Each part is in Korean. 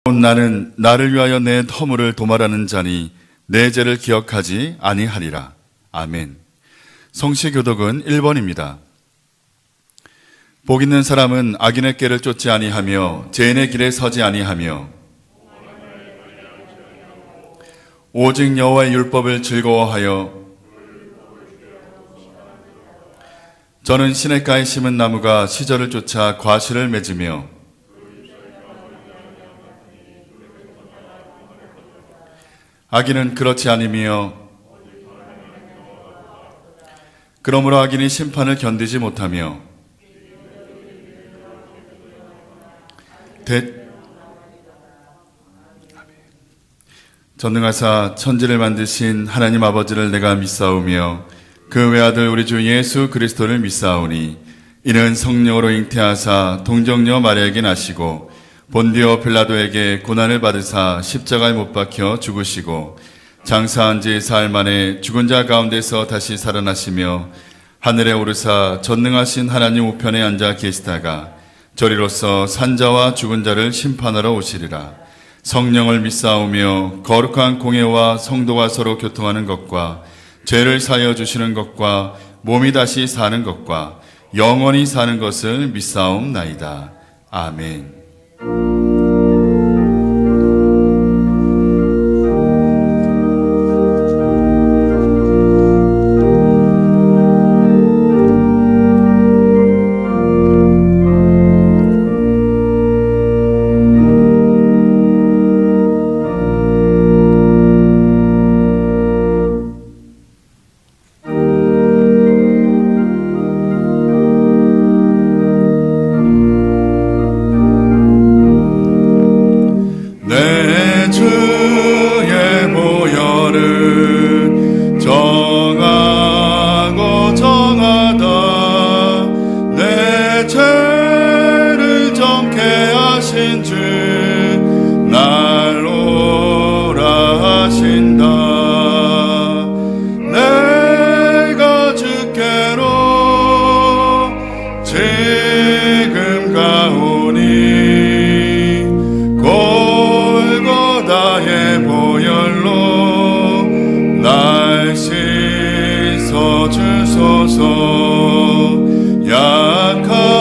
나는 나를 위하여 내 허물을 도말하는 자니 내 죄를 기억하지 아니하리라. 아멘. 성시교독은 1번입니다. 복 있는 사람은 악인의 꾀를 쫓지 아니하며 죄인의 길에 서지 아니하며 오직 여호와의 율법을 즐거워하여 저는 시냇가에 심은 나무가 시절을 쫓아 과실을 맺으며 악인은 그렇지 아니며 그러므로 악인이 심판을 견디지 못하며 전능하사 천지를 만드신 하나님 아버지를 내가 믿사오며 그 외아들 우리 주 예수 그리스도를 믿사오니 이는 성령으로 잉태하사 동정녀 마리아에게 나시고 본디오 빌라도에게 고난을 받으사 십자가에 못 박혀 죽으시고 장사한 지 사흘 만에 죽은 자 가운데서 다시 살아나시며 하늘에 오르사 전능하신 하나님 우편에 앉아 계시다가 저리로서 산자와 죽은 자를 심판하러 오시리라. 성령을 믿사오며 거룩한 공예와 성도가 서로 교통하는 것과 죄를 사하여 주시는 것과 몸이 다시 사는 것과 영원히 사는 것을 믿사옵나이다. 아멘.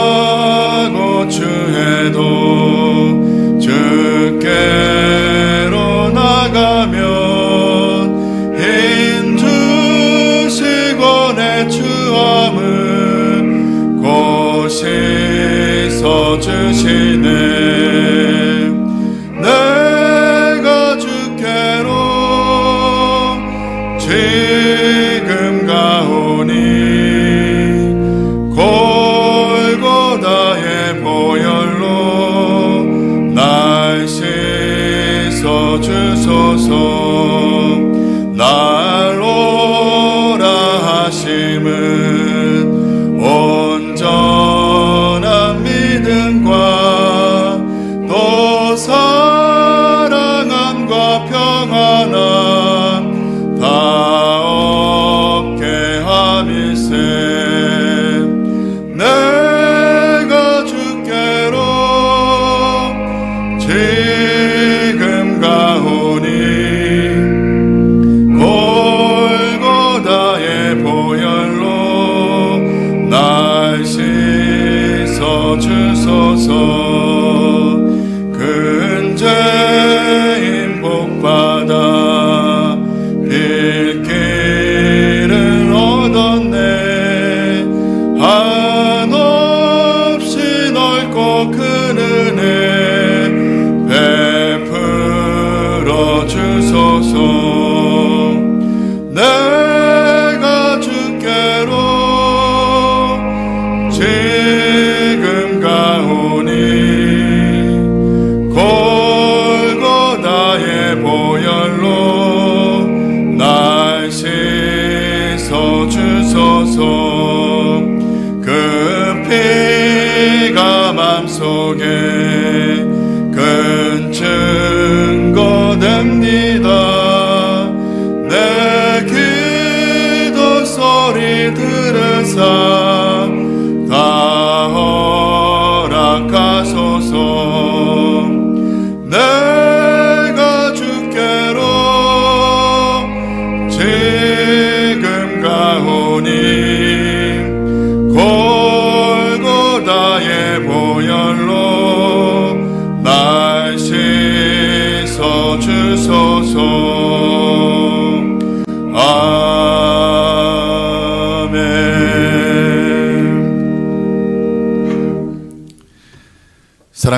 약하고 추해도 주께로 나가면 힘주시고 내 추함은 곧 씻어주시네. 내가 주께로 지금 가오니 골고다의 보혈로 날 씻어주소서. 날 오라 하심은 온전한 믿음과 또 사랑함과 평안함 다 얻게 함일세. 내가 주께로 지금 가오니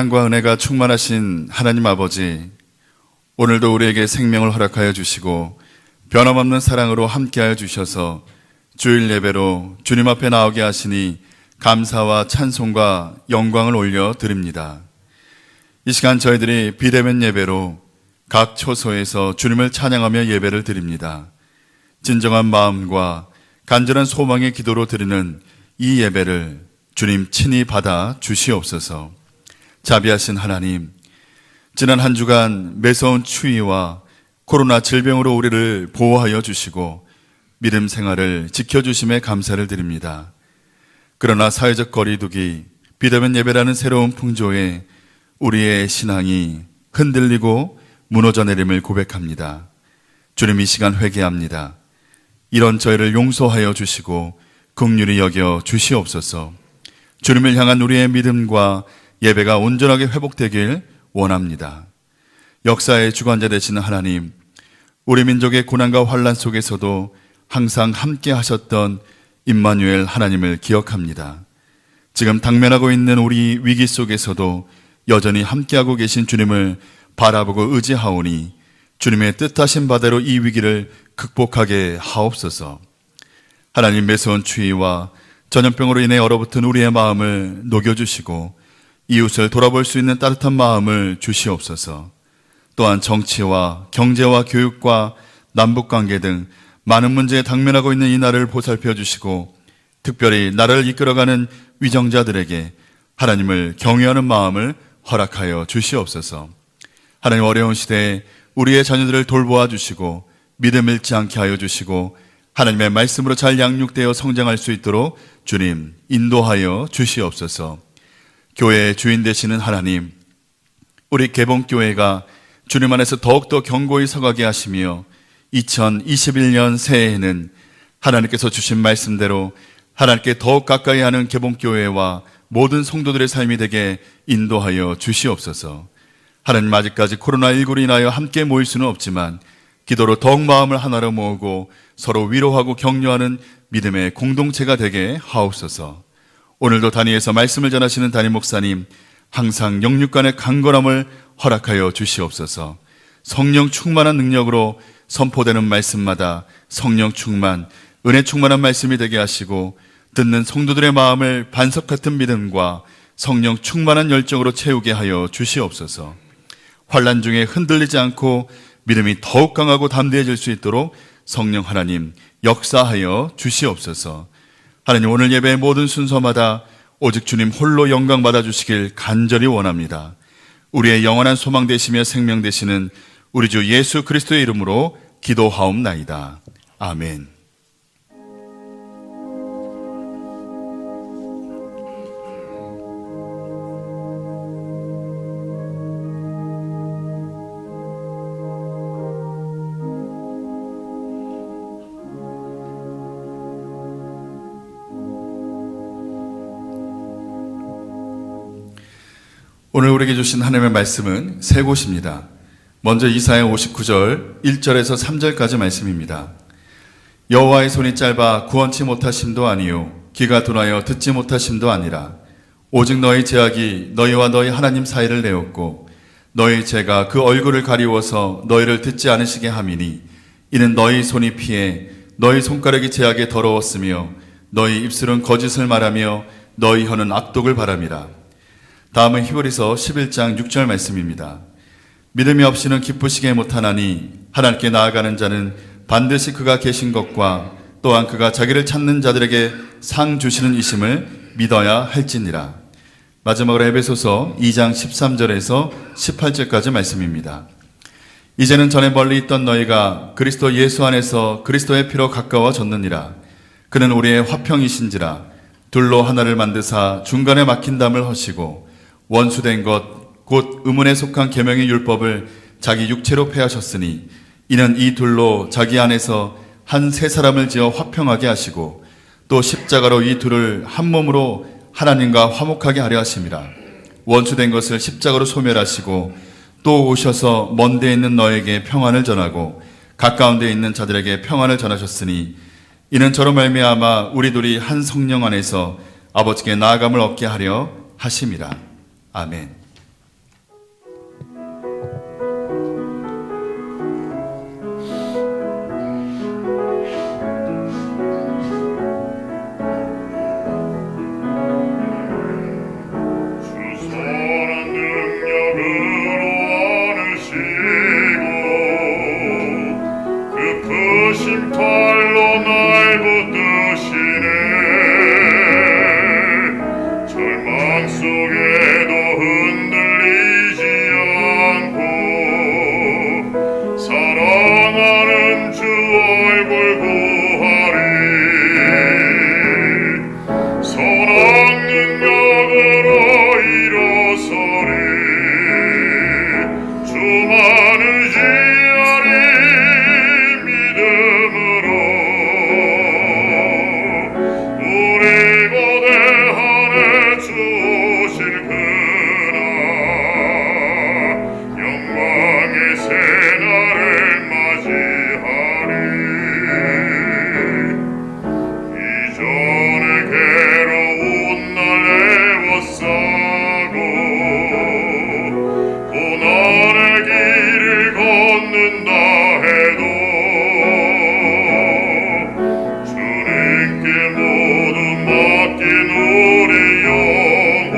사랑과 은혜가 충만하신 하나님 아버지, 오늘도 우리에게 생명을 허락하여 주시고 변함없는 사랑으로 함께하여 주셔서 주일 예배로 주님 앞에 나오게 하시니 감사와 찬송과 영광을 올려드립니다. 이 시간 저희들이 비대면 예배로 각 초소에서 주님을 찬양하며 예배를 드립니다. 진정한 마음과 간절한 소망의 기도로 드리는 이 예배를 주님 친히 받아 주시옵소서. 자비하신 하나님, 지난 한 주간 매서운 추위와 코로나 질병으로 우리를 보호하여 주시고 믿음 생활을 지켜주심에 감사를 드립니다. 그러나 사회적 거리두기, 비대면 예배라는 새로운 풍조에 우리의 신앙이 흔들리고 무너져 내림을 고백합니다. 주님, 이 시간 회개합니다. 이런 저희를 용서하여 주시고 긍휼히 여겨 주시옵소서. 주님을 향한 우리의 믿음과 예배가 온전하게 회복되길 원합니다. 역사의 주관자 되시는 하나님, 우리 민족의 고난과 환난 속에서도 항상 함께 하셨던 임마누엘 하나님을 기억합니다. 지금 당면하고 있는 우리 위기 속에서도 여전히 함께하고 계신 주님을 바라보고 의지하오니 주님의 뜻하신 바대로 이 위기를 극복하게 하옵소서. 하나님, 매서운 추위와 전염병으로 인해 얼어붙은 우리의 마음을 녹여주시고 이웃을 돌아볼 수 있는 따뜻한 마음을 주시옵소서. 또한 정치와 경제와 교육과 남북관계 등 많은 문제에 당면하고 있는 이 나라를 보살펴 주시고 특별히 나라를 이끌어가는 위정자들에게 하나님을 경외하는 마음을 허락하여 주시옵소서. 하나님, 어려운 시대에 우리의 자녀들을 돌보아 주시고 믿음 잃지 않게 하여 주시고 하나님의 말씀으로 잘 양육되어 성장할 수 있도록 주님 인도하여 주시옵소서. 교회의 주인 되시는 하나님, 우리 개봉교회가 주님 안에서 더욱더 견고히 서가게 하시며 2021년 새해에는 하나님께서 주신 말씀대로 하나님께 더욱 가까이 하는 개봉교회와 모든 성도들의 삶이 되게 인도하여 주시옵소서. 하나님, 아직까지 코로나19로 인하여 함께 모일 수는 없지만 기도로 더욱 마음을 하나로 모으고 서로 위로하고 격려하는 믿음의 공동체가 되게 하옵소서. 오늘도 단위에서 말씀을 전하시는 담임 목사님, 항상 영육간의 강건함을 허락하여 주시옵소서. 성령 충만한 능력으로 선포되는 말씀마다 성령 충만, 은혜 충만한 말씀이 되게 하시고 듣는 성도들의 마음을 반석 같은 믿음과 성령 충만한 열정으로 채우게 하여 주시옵소서. 환난 중에 흔들리지 않고 믿음이 더욱 강하고 담대해질 수 있도록 성령 하나님 역사하여 주시옵소서. 하나님, 오늘 예배의 모든 순서마다 오직 주님 홀로 영광 받아주시길 간절히 원합니다. 우리의 영원한 소망 되시며 생명 되시는 우리 주 예수 그리스도의 이름으로 기도하옵나이다. 아멘. 오늘 우리에게 주신 하나님의 말씀은 세 곳입니다. 먼저 이사야 59절 1절에서 3절까지 말씀입니다. 여호와의 손이 짧아 구원치 못하심도 아니요 귀가 둔하여 듣지 못하심도 아니라 오직 너희 죄악이 너희와 너희 하나님 사이를 내었고 너희 죄가 그 얼굴을 가리워서 너희를 듣지 않으시게 함이니 이는 너희 손이 피해 너희 손가락이 죄악에 더러웠으며 너희 입술은 거짓을 말하며 너희 혀는 악독을 바람이라. 다음은 히브리서 11장 6절 말씀입니다. 믿음이 없이는 기쁘시게 못하나니 하나님께 나아가는 자는 반드시 그가 계신 것과 또한 그가 자기를 찾는 자들에게 상 주시는 이심을 믿어야 할지니라. 마지막으로 에베소서 2장 13절에서 18절까지 말씀입니다. 이제는 전에 멀리 있던 너희가 그리스도 예수 안에서 그리스도의 피로 가까워졌느니라. 그는 우리의 화평이신지라. 둘로 하나를 만드사 중간에 막힌 담을 허시고 원수된 것 곧 의문에 속한 계명의 율법을 자기 육체로 폐하셨으니 이는 이 둘로 자기 안에서 한 세 사람을 지어 화평하게 하시고 또 십자가로 이 둘을 한 몸으로 하나님과 화목하게 하려 하심이라. 원수된 것을 십자가로 소멸하시고 또 오셔서 먼 데 있는 너에게 평안을 전하고 가까운 데 있는 자들에게 평안을 전하셨으니 이는 저로 말미암아 우리 둘이 한 성령 안에서 아버지께 나아감을 얻게 하려 하심이라. 아멘. 주만을 지하리 믿음으로 우리 고대하네 주실 그날 영광의 새날을 맞이하리 이전에 괴로운 날 애워싸고 고난의 길을 걷는다 해도 주님께 모두 맡긴 우리 영혼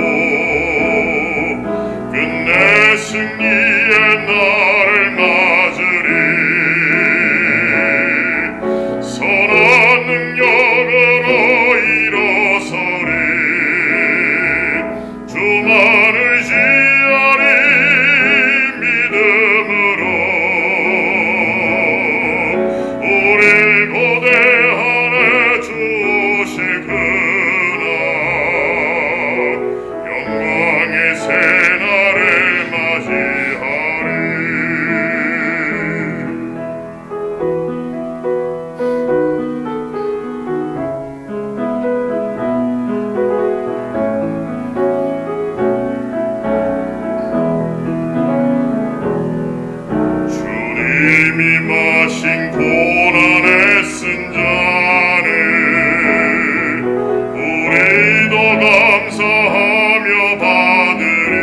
끝내 승리의 날을 맞으리 선한 능력으로 일어서리 주만을 지하리 믿음으로 우리 고대하네 주실 그날 영광의 새날을 맞이하리 주님이 마신 고난의 쓴 잔을 우리도 감사하며 받으리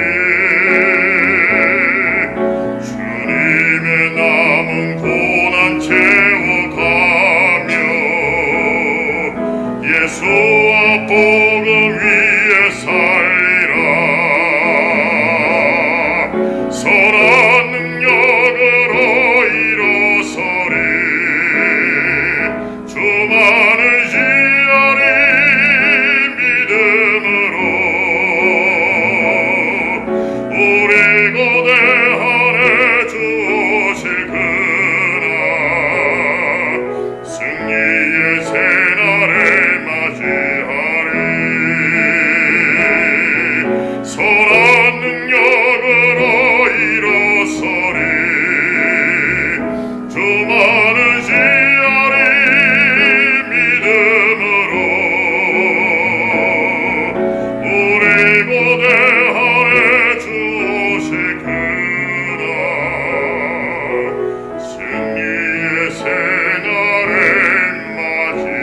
주님의 남은 고난 채워가며 예수와 복음 위에 살리라 선한 능력으로 일어서리 주만을 지하리 믿음으로 우리 고대하네 주실 그날 승리의 새날을 맞이하리 선한 능력으로 일어서리 주만을 지하리 믿음으로 우리 고대하네 주실 그날 승리의 새날을 맞이하리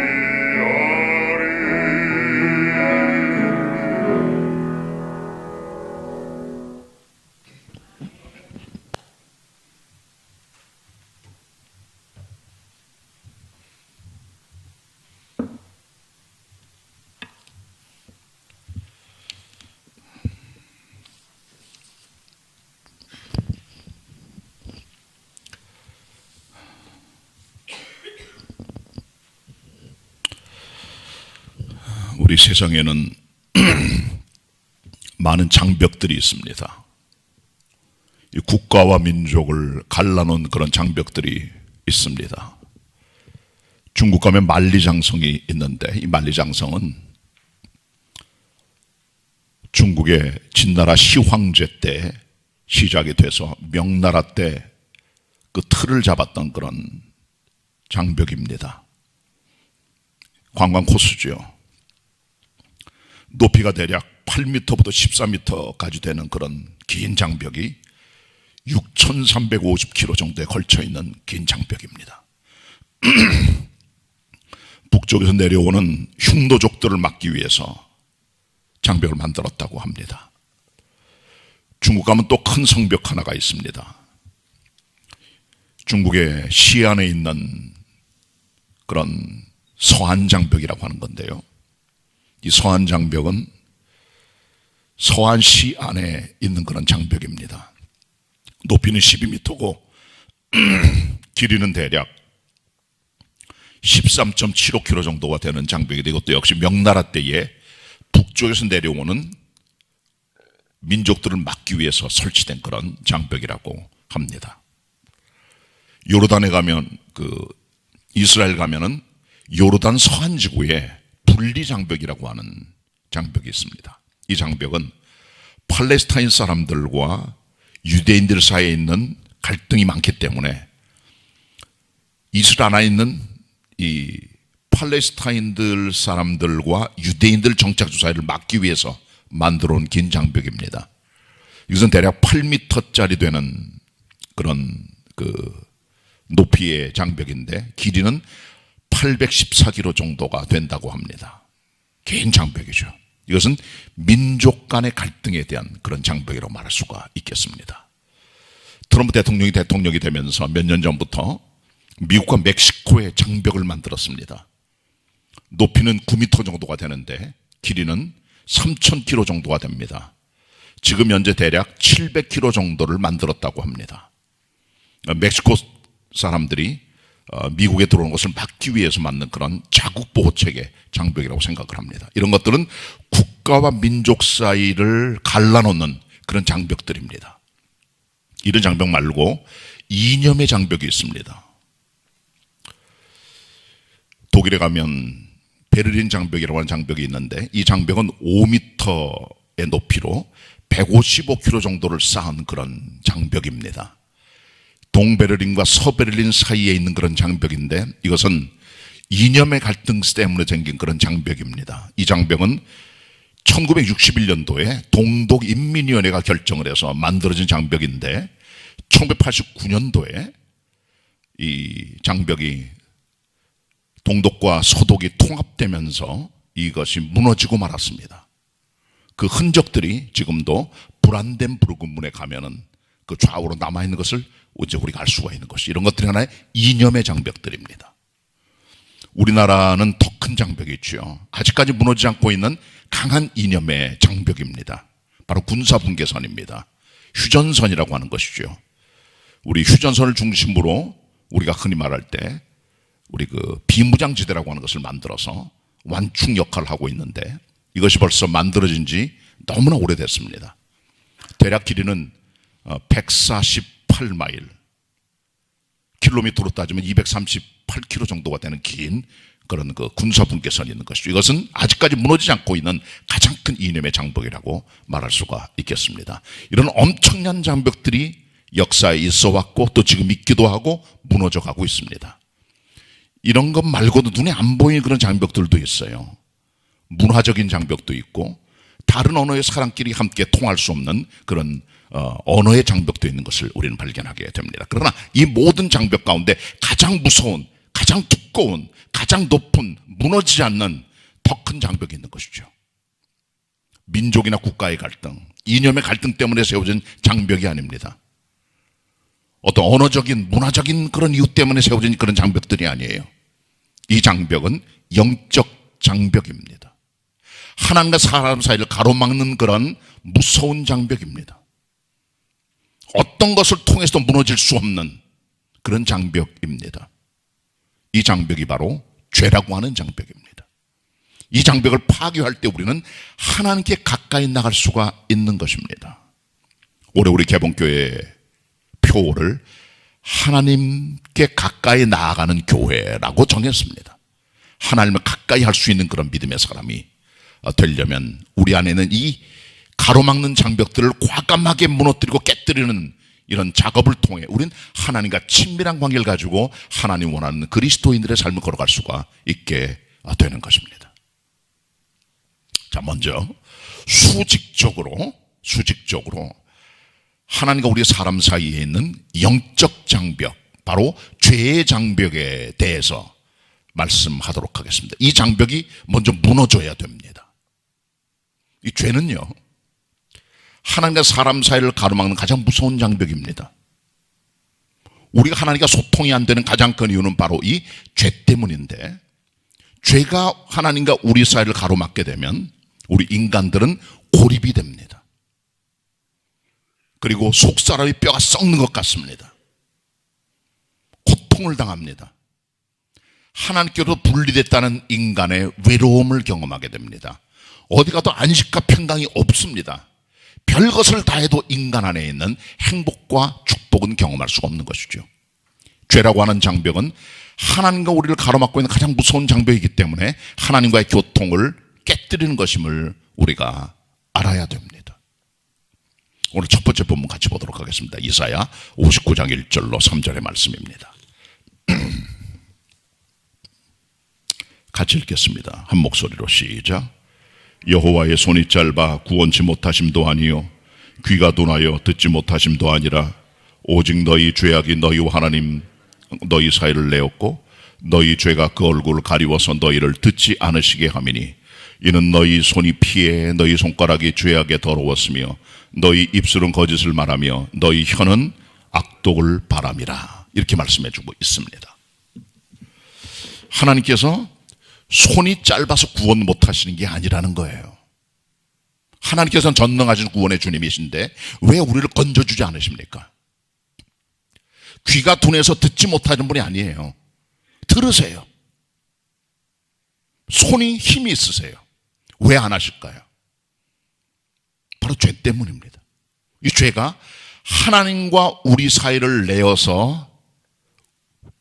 우리 세상에는 많은 장벽들이 있습니다. 이 국가와 민족을 갈라놓은 그런 장벽들이 있습니다. 중국 가면 만리장성이 있는데 이 만리장성은 중국의 진나라 시황제 때 시작이 돼서 명나라 때 그 틀을 잡았던 그런 장벽입니다. 관광 코스죠. 높이가 대략 8m부터 14m까지 되는 그런 긴 장벽이 6,350km 정도에 걸쳐 있는 긴 장벽입니다. 북쪽에서 내려오는 흉노족들을 막기 위해서 장벽을 만들었다고 합니다. 중국 가면 또 큰 성벽 하나가 있습니다. 중국의 시안에 있는 그런 서안장벽이라고 하는 건데요. 이 서안장벽은 서안시 안에 있는 그런 장벽입니다. 높이는 12m고 길이는 대략 13.75km 정도가 되는 장벽인데 이것도 역시 명나라 때에 북쪽에서 내려오는 민족들을 막기 위해서 설치된 그런 장벽이라고 합니다. 요르단에 가면 이스라엘 가면은 요르단 서안지구에 분리장벽이라고 하는 장벽이 있습니다. 이 장벽은 팔레스타인 사람들과 유대인들 사이에 있는 갈등이 많기 때문에 이스라엘 안에 있는 이 팔레스타인들 사람들과 유대인들 정착주 사이를 막기 위해서 만들어 온 긴 장벽입니다. 이것은 대략 8m짜리 되는 그런 높이의 장벽인데 길이는 814km 정도가 된다고 합니다. 긴 장벽이죠. 이것은 민족 간의 갈등에 대한 그런 장벽이라고 말할 수가 있겠습니다. 트럼프 대통령이 되면서 몇 년 전부터 미국과 멕시코의 장벽을 만들었습니다. 높이는 9m 정도가 되는데 길이는 3,000km 정도가 됩니다. 지금 현재 대략 700km 정도를 만들었다고 합니다. 멕시코 사람들이 미국에 들어오는 것을 막기 위해서 만든 그런 자국 보호 체계 장벽이라고 생각을 합니다. 이런 것들은 국가와 민족 사이를 갈라놓는 그런 장벽들입니다. 이런 장벽 말고 이념의 장벽이 있습니다. 독일에 가면 베를린 장벽이라고 하는 장벽이 있는데 이 장벽은 5m의 높이로 155km 정도를 쌓은 그런 장벽입니다. 동베를린과 서베를린 사이에 있는 그런 장벽인데 이것은 이념의 갈등 때문에 생긴 그런 장벽입니다. 이 장벽은 1961년도에 동독인민위원회가 결정을 해서 만들어진 장벽인데 1989년도에 이 장벽이 동독과 서독이 통합되면서 이것이 무너지고 말았습니다. 그 흔적들이 지금도 브란덴부르크 문에 가면은 그 좌우로 남아있는 것을 이제 우리가 알 수가 있는 것이 이런 것들이 하나의 이념의 장벽들입니다. 우리나라는 더 큰 장벽이 있죠. 아직까지 무너지지 않고 있는 강한 이념의 장벽입니다. 바로 군사분계선입니다. 휴전선이라고 하는 것이죠. 우리 휴전선을 중심으로 우리가 흔히 말할 때 우리 비무장지대라고 하는 것을 만들어서 완충 역할을 하고 있는데 이것이 벌써 만들어진 지 너무나 오래됐습니다. 대략 길이는 148마일, 킬로미터로 따지면 238km 정도가 되는 긴 그런 군사분계선이 있는 것이죠. 이것은 아직까지 무너지지 않고 있는 가장 큰 이념의 장벽이라고 말할 수가 있겠습니다. 이런 엄청난 장벽들이 역사에 있어 왔고 또 지금 있기도 하고 무너져 가고 있습니다. 이런 것 말고도 눈에 안 보이는 그런 장벽들도 있어요. 문화적인 장벽도 있고 다른 언어의 사람끼리 함께 통할 수 없는 그런 언어의 장벽도 있는 것을 우리는 발견하게 됩니다. 그러나 이 모든 장벽 가운데 가장 무서운, 가장 두꺼운, 가장 높은, 무너지지 않는 더 큰 장벽이 있는 것이죠. 민족이나 국가의 갈등, 이념의 갈등 때문에 세워진 장벽이 아닙니다. 어떤 언어적인, 문화적인 그런 이유 때문에 세워진 그런 장벽들이 아니에요. 이 장벽은 영적 장벽입니다. 하나님과 사람 사이를 가로막는 그런 무서운 장벽입니다. 어떤 것을 통해서도 무너질 수 없는 그런 장벽입니다. 이 장벽이 바로 죄라고 하는 장벽입니다. 이 장벽을 파괴할 때 우리는 하나님께 가까이 나갈 수가 있는 것입니다. 올해 우리 개봉교회 표를 하나님께 가까이 나아가는 교회라고 정했습니다. 하나님을 가까이 할 수 있는 그런 믿음의 사람이 되려면 우리 안에는 이 가로막는 장벽들을 과감하게 무너뜨리고 깨뜨리는 이런 작업을 통해 우리는 하나님과 친밀한 관계를 가지고 하나님 원하는 그리스도인들의 삶을 걸어갈 수가 있게 되는 것입니다. 자, 먼저 수직적으로 하나님과 우리 사람 사이에 있는 영적 장벽, 바로 죄의 장벽에 대해서 말씀하도록 하겠습니다. 이 장벽이 먼저 무너져야 됩니다. 이 죄는요, 하나님과 사람 사이를 가로막는 가장 무서운 장벽입니다. 우리가 하나님과 소통이 안 되는 가장 큰 이유는 바로 이 죄 때문인데, 죄가 하나님과 우리 사이를 가로막게 되면 우리 인간들은 고립이 됩니다. 그리고 속사람이 뼈가 썩는 것 같습니다. 고통을 당합니다. 하나님께로부터 분리됐다는 인간의 외로움을 경험하게 됩니다. 어디 가도 안식과 평강이 없습니다. 별것을 다 해도 인간 안에 있는 행복과 축복은 경험할 수가 없는 것이죠. 죄라고 하는 장벽은 하나님과 우리를 가로막고 있는 가장 무서운 장벽이기 때문에 하나님과의 교통을 깨뜨리는 것임을 우리가 알아야 됩니다. 오늘 첫 번째 본문 같이 보도록 하겠습니다. 이사야 59장 1절로 3절의 말씀입니다. 같이 읽겠습니다. 한 목소리로 시작. 여호와의 손이 짧아 구원치 못하심도 아니요 귀가 둔하여 듣지 못하심도 아니라 오직 너희 죄악이 너희와 하나님 너희 사이를 내었고 너희 죄가 그 얼굴을 가리워서 너희를 듣지 않으시게 함이니 이는 너희 손이 피해 너희 손가락이 죄악에 더러웠으며 너희 입술은 거짓을 말하며 너희 혀는 악독을 바람이라. 이렇게 말씀해 주고 있습니다. 하나님께서 손이 짧아서 구원 못하시는 게 아니라는 거예요. 하나님께서는 전능하신 구원의 주님이신데 왜 우리를 건져주지 않으십니까? 귀가 둔해서 듣지 못하는 분이 아니에요. 들으세요. 손이 힘이 있으세요. 왜 안 하실까요? 바로 죄 때문입니다. 이 죄가 하나님과 우리 사이를 내어서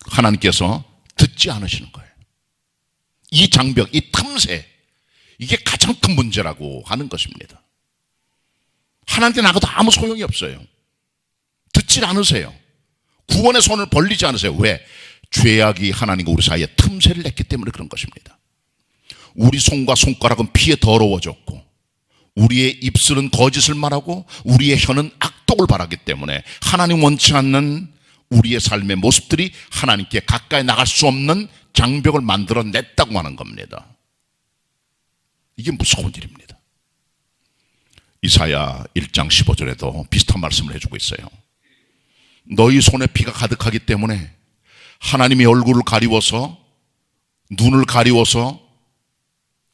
하나님께서 듣지 않으시는 거예요. 이 장벽, 이 틈새, 이게 가장 큰 문제라고 하는 것입니다. 하나님께 나가도 아무 소용이 없어요. 듣지 않으세요. 구원의 손을 벌리지 않으세요. 왜? 죄악이 하나님과 우리 사이에 틈새를 냈기 때문에 그런 것입니다. 우리 손과 손가락은 피에 더러워졌고 우리의 입술은 거짓을 말하고 우리의 혀는 악독을 바라기 때문에 하나님 원치 않는 우리의 삶의 모습들이 하나님께 가까이 나갈 수 없는 장벽을 만들어냈다고 하는 겁니다. 이게 무서운 일입니다. 이사야 1장 15절에도 비슷한 말씀을 해주고 있어요. 너희 손에 피가 가득하기 때문에 하나님의 얼굴을 가리워서 눈을 가리워서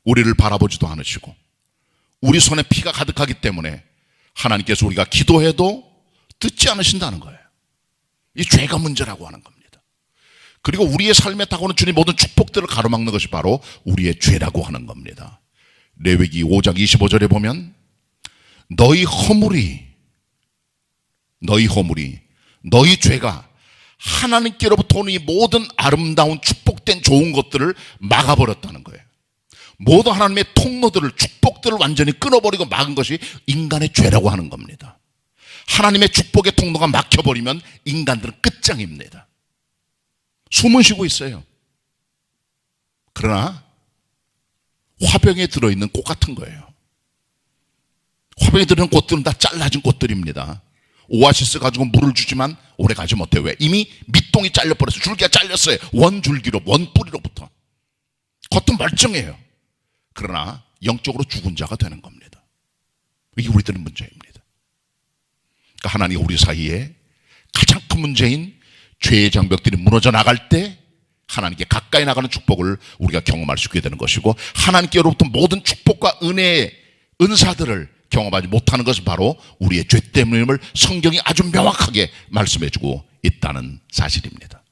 우리를 바라보지도 않으시고 우리 손에 피가 가득하기 때문에 하나님께서 우리가 기도해도 듣지 않으신다는 거예요. 이 죄가 문제라고 하는 겁니다. 그리고 우리의 삶에 다가오는 주님 모든 축복들을 가로막는 것이 바로 우리의 죄라고 하는 겁니다. 레위기 5장 25절에 보면 너희 허물이 너희 죄가 하나님께로부터 오는 이 모든 아름다운 축복된 좋은 것들을 막아버렸다는 거예요. 모든 하나님의 통로들을 축복들을 완전히 끊어버리고 막은 것이 인간의 죄라고 하는 겁니다. 하나님의 축복의 통로가 막혀버리면 인간들은 끝장입니다. 숨은 쉬고 있어요. 그러나 화병에 들어있는 꽃 같은 거예요. 화병에 들어있는 꽃들은 다 잘라진 꽃들입니다. 오아시스 가지고 물을 주지만 오래 가지 못해요. 왜? 이미 밑동이 잘려버려서 줄기가 잘렸어요. 원줄기로, 원뿌리로부터. 겉은 멀쩡해요. 그러나 영적으로 죽은 자가 되는 겁니다. 이게 우리들의 문제입니다. 그러니까 하나님 우리 사이에 가장 큰 문제인 죄의 장벽들이 무너져 나갈 때 하나님께 가까이 나가는 축복을 우리가 경험할 수 있게 되는 것이고 하나님께로부터 모든 축복과 은혜의 은사들을 경험하지 못하는 것은 바로 우리의 죄 때문임을 성경이 아주 명확하게 말씀해주고 있다는 사실입니다.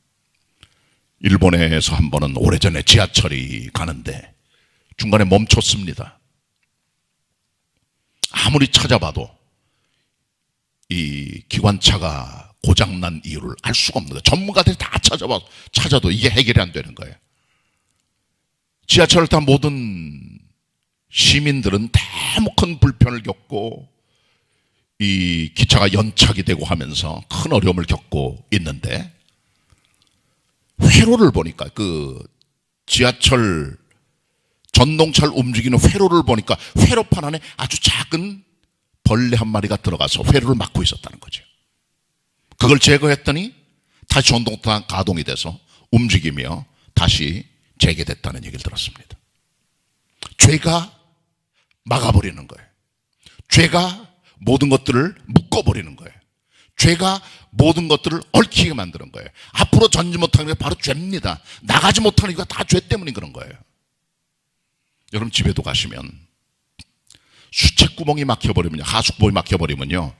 일본에서 한 번은 오래전에 지하철이 가는데 중간에 멈췄습니다. 아무리 찾아봐도 이 기관차가 고장난 이유를 알 수가 없는 거예요. 전문가들이 다 찾아도 이게 해결이 안 되는 거예요. 지하철을 탄 모든 시민들은 너무 큰 불편을 겪고 이 기차가 연착이 되고 하면서 큰 어려움을 겪고 있는데 회로를 보니까 그 지하철 전동차를 움직이는 회로를 보니까 회로판 안에 아주 작은 벌레 한 마리가 들어가서 회로를 막고 있었다는 거죠. 그걸 제거했더니 다시 전동차 가동이 돼서 움직이며 다시 재개됐다는 얘기를 들었습니다. 죄가 막아버리는 거예요. 죄가 모든 것들을 묶어버리는 거예요. 죄가 모든 것들을 얽히게 만드는 거예요. 앞으로 전지 못하는 게 바로 죄입니다. 나가지 못하는 이유가 다 죄 때문인 그런 거예요. 여러분 집에도 가시면 수채구멍이 막혀버리면요, 하수구멍이 막혀버리면요,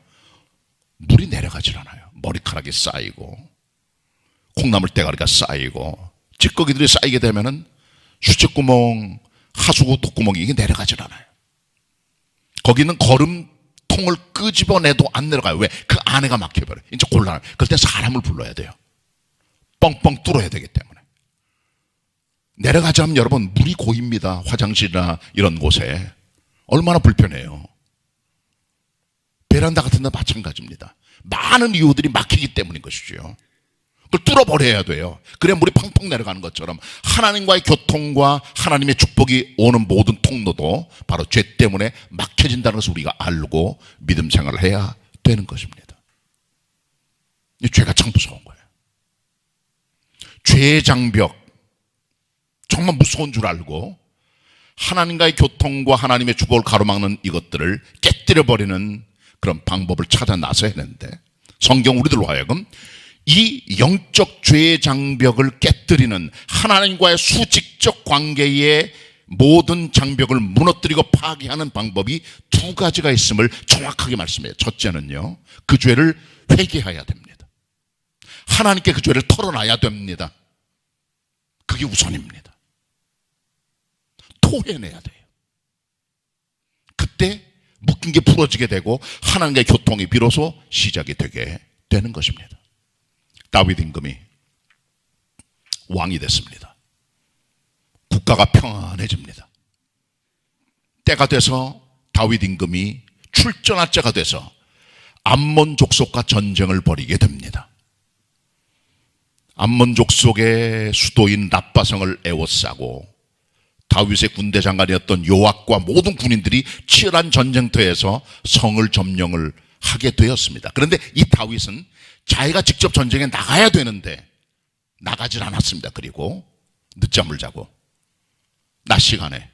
물이 내려가질 않아요. 머리카락이 쌓이고 콩나물 대가리가 쌓이고 찌꺼기들이 쌓이게 되면은 수채구멍, 하수구 톡구멍이 이게 내려가질 않아요. 거기는 거름통을 끄집어내도 안 내려가요. 왜? 그 안에가 막혀버려요. 이제 곤란해요. 그럴 때 사람을 불러야 돼요. 뻥뻥 뚫어야 되기 때문에. 내려가자면 여러분 물이 고입니다. 화장실이나 이런 곳에. 얼마나 불편해요. 베란다 같은 데 마찬가지입니다. 많은 이유들이 막히기 때문인 것이죠. 그걸 뚫어버려야 돼요. 그래야 물이 펑펑 내려가는 것처럼 하나님과의 교통과 하나님의 축복이 오는 모든 통로도 바로 죄 때문에 막혀진다는 것을 우리가 알고 믿음 생활을 해야 되는 것입니다. 이 죄가 참 무서운 거예요. 죄의 장벽, 정말 무서운 줄 알고 하나님과의 교통과 하나님의 축복을 가로막는 이것들을 깨뜨려버리는 그런 방법을 찾아 나서야 하는데, 성경 우리들로 하여금 이 영적 죄의 장벽을 깨뜨리는 하나님과의 수직적 관계의 모든 장벽을 무너뜨리고 파괴하는 방법이 두 가지가 있음을 정확하게 말씀해요. 첫째는요, 그 죄를 회개해야 됩니다. 하나님께 그 죄를 털어놔야 됩니다. 그게 우선입니다. 토해내야 돼요. 그때 묶인 게 풀어지게 되고 하나님과의 교통이 비로소 시작이 되게 되는 것입니다. 다윗 임금이 왕이 됐습니다. 국가가 평안해집니다. 때가 돼서 다윗 임금이 출전할 때가 돼서 암몬 족속과 전쟁을 벌이게 됩니다. 암몬 족속의 수도인 랍바성을 에워싸고 다윗의 군대 장관이었던 요압과 모든 군인들이 치열한 전쟁터에서 성을 점령을 하게 되었습니다. 그런데 이 다윗은 자기가 직접 전쟁에 나가야 되는데 나가질 않았습니다. 그리고 늦잠을 자고 낮 시간에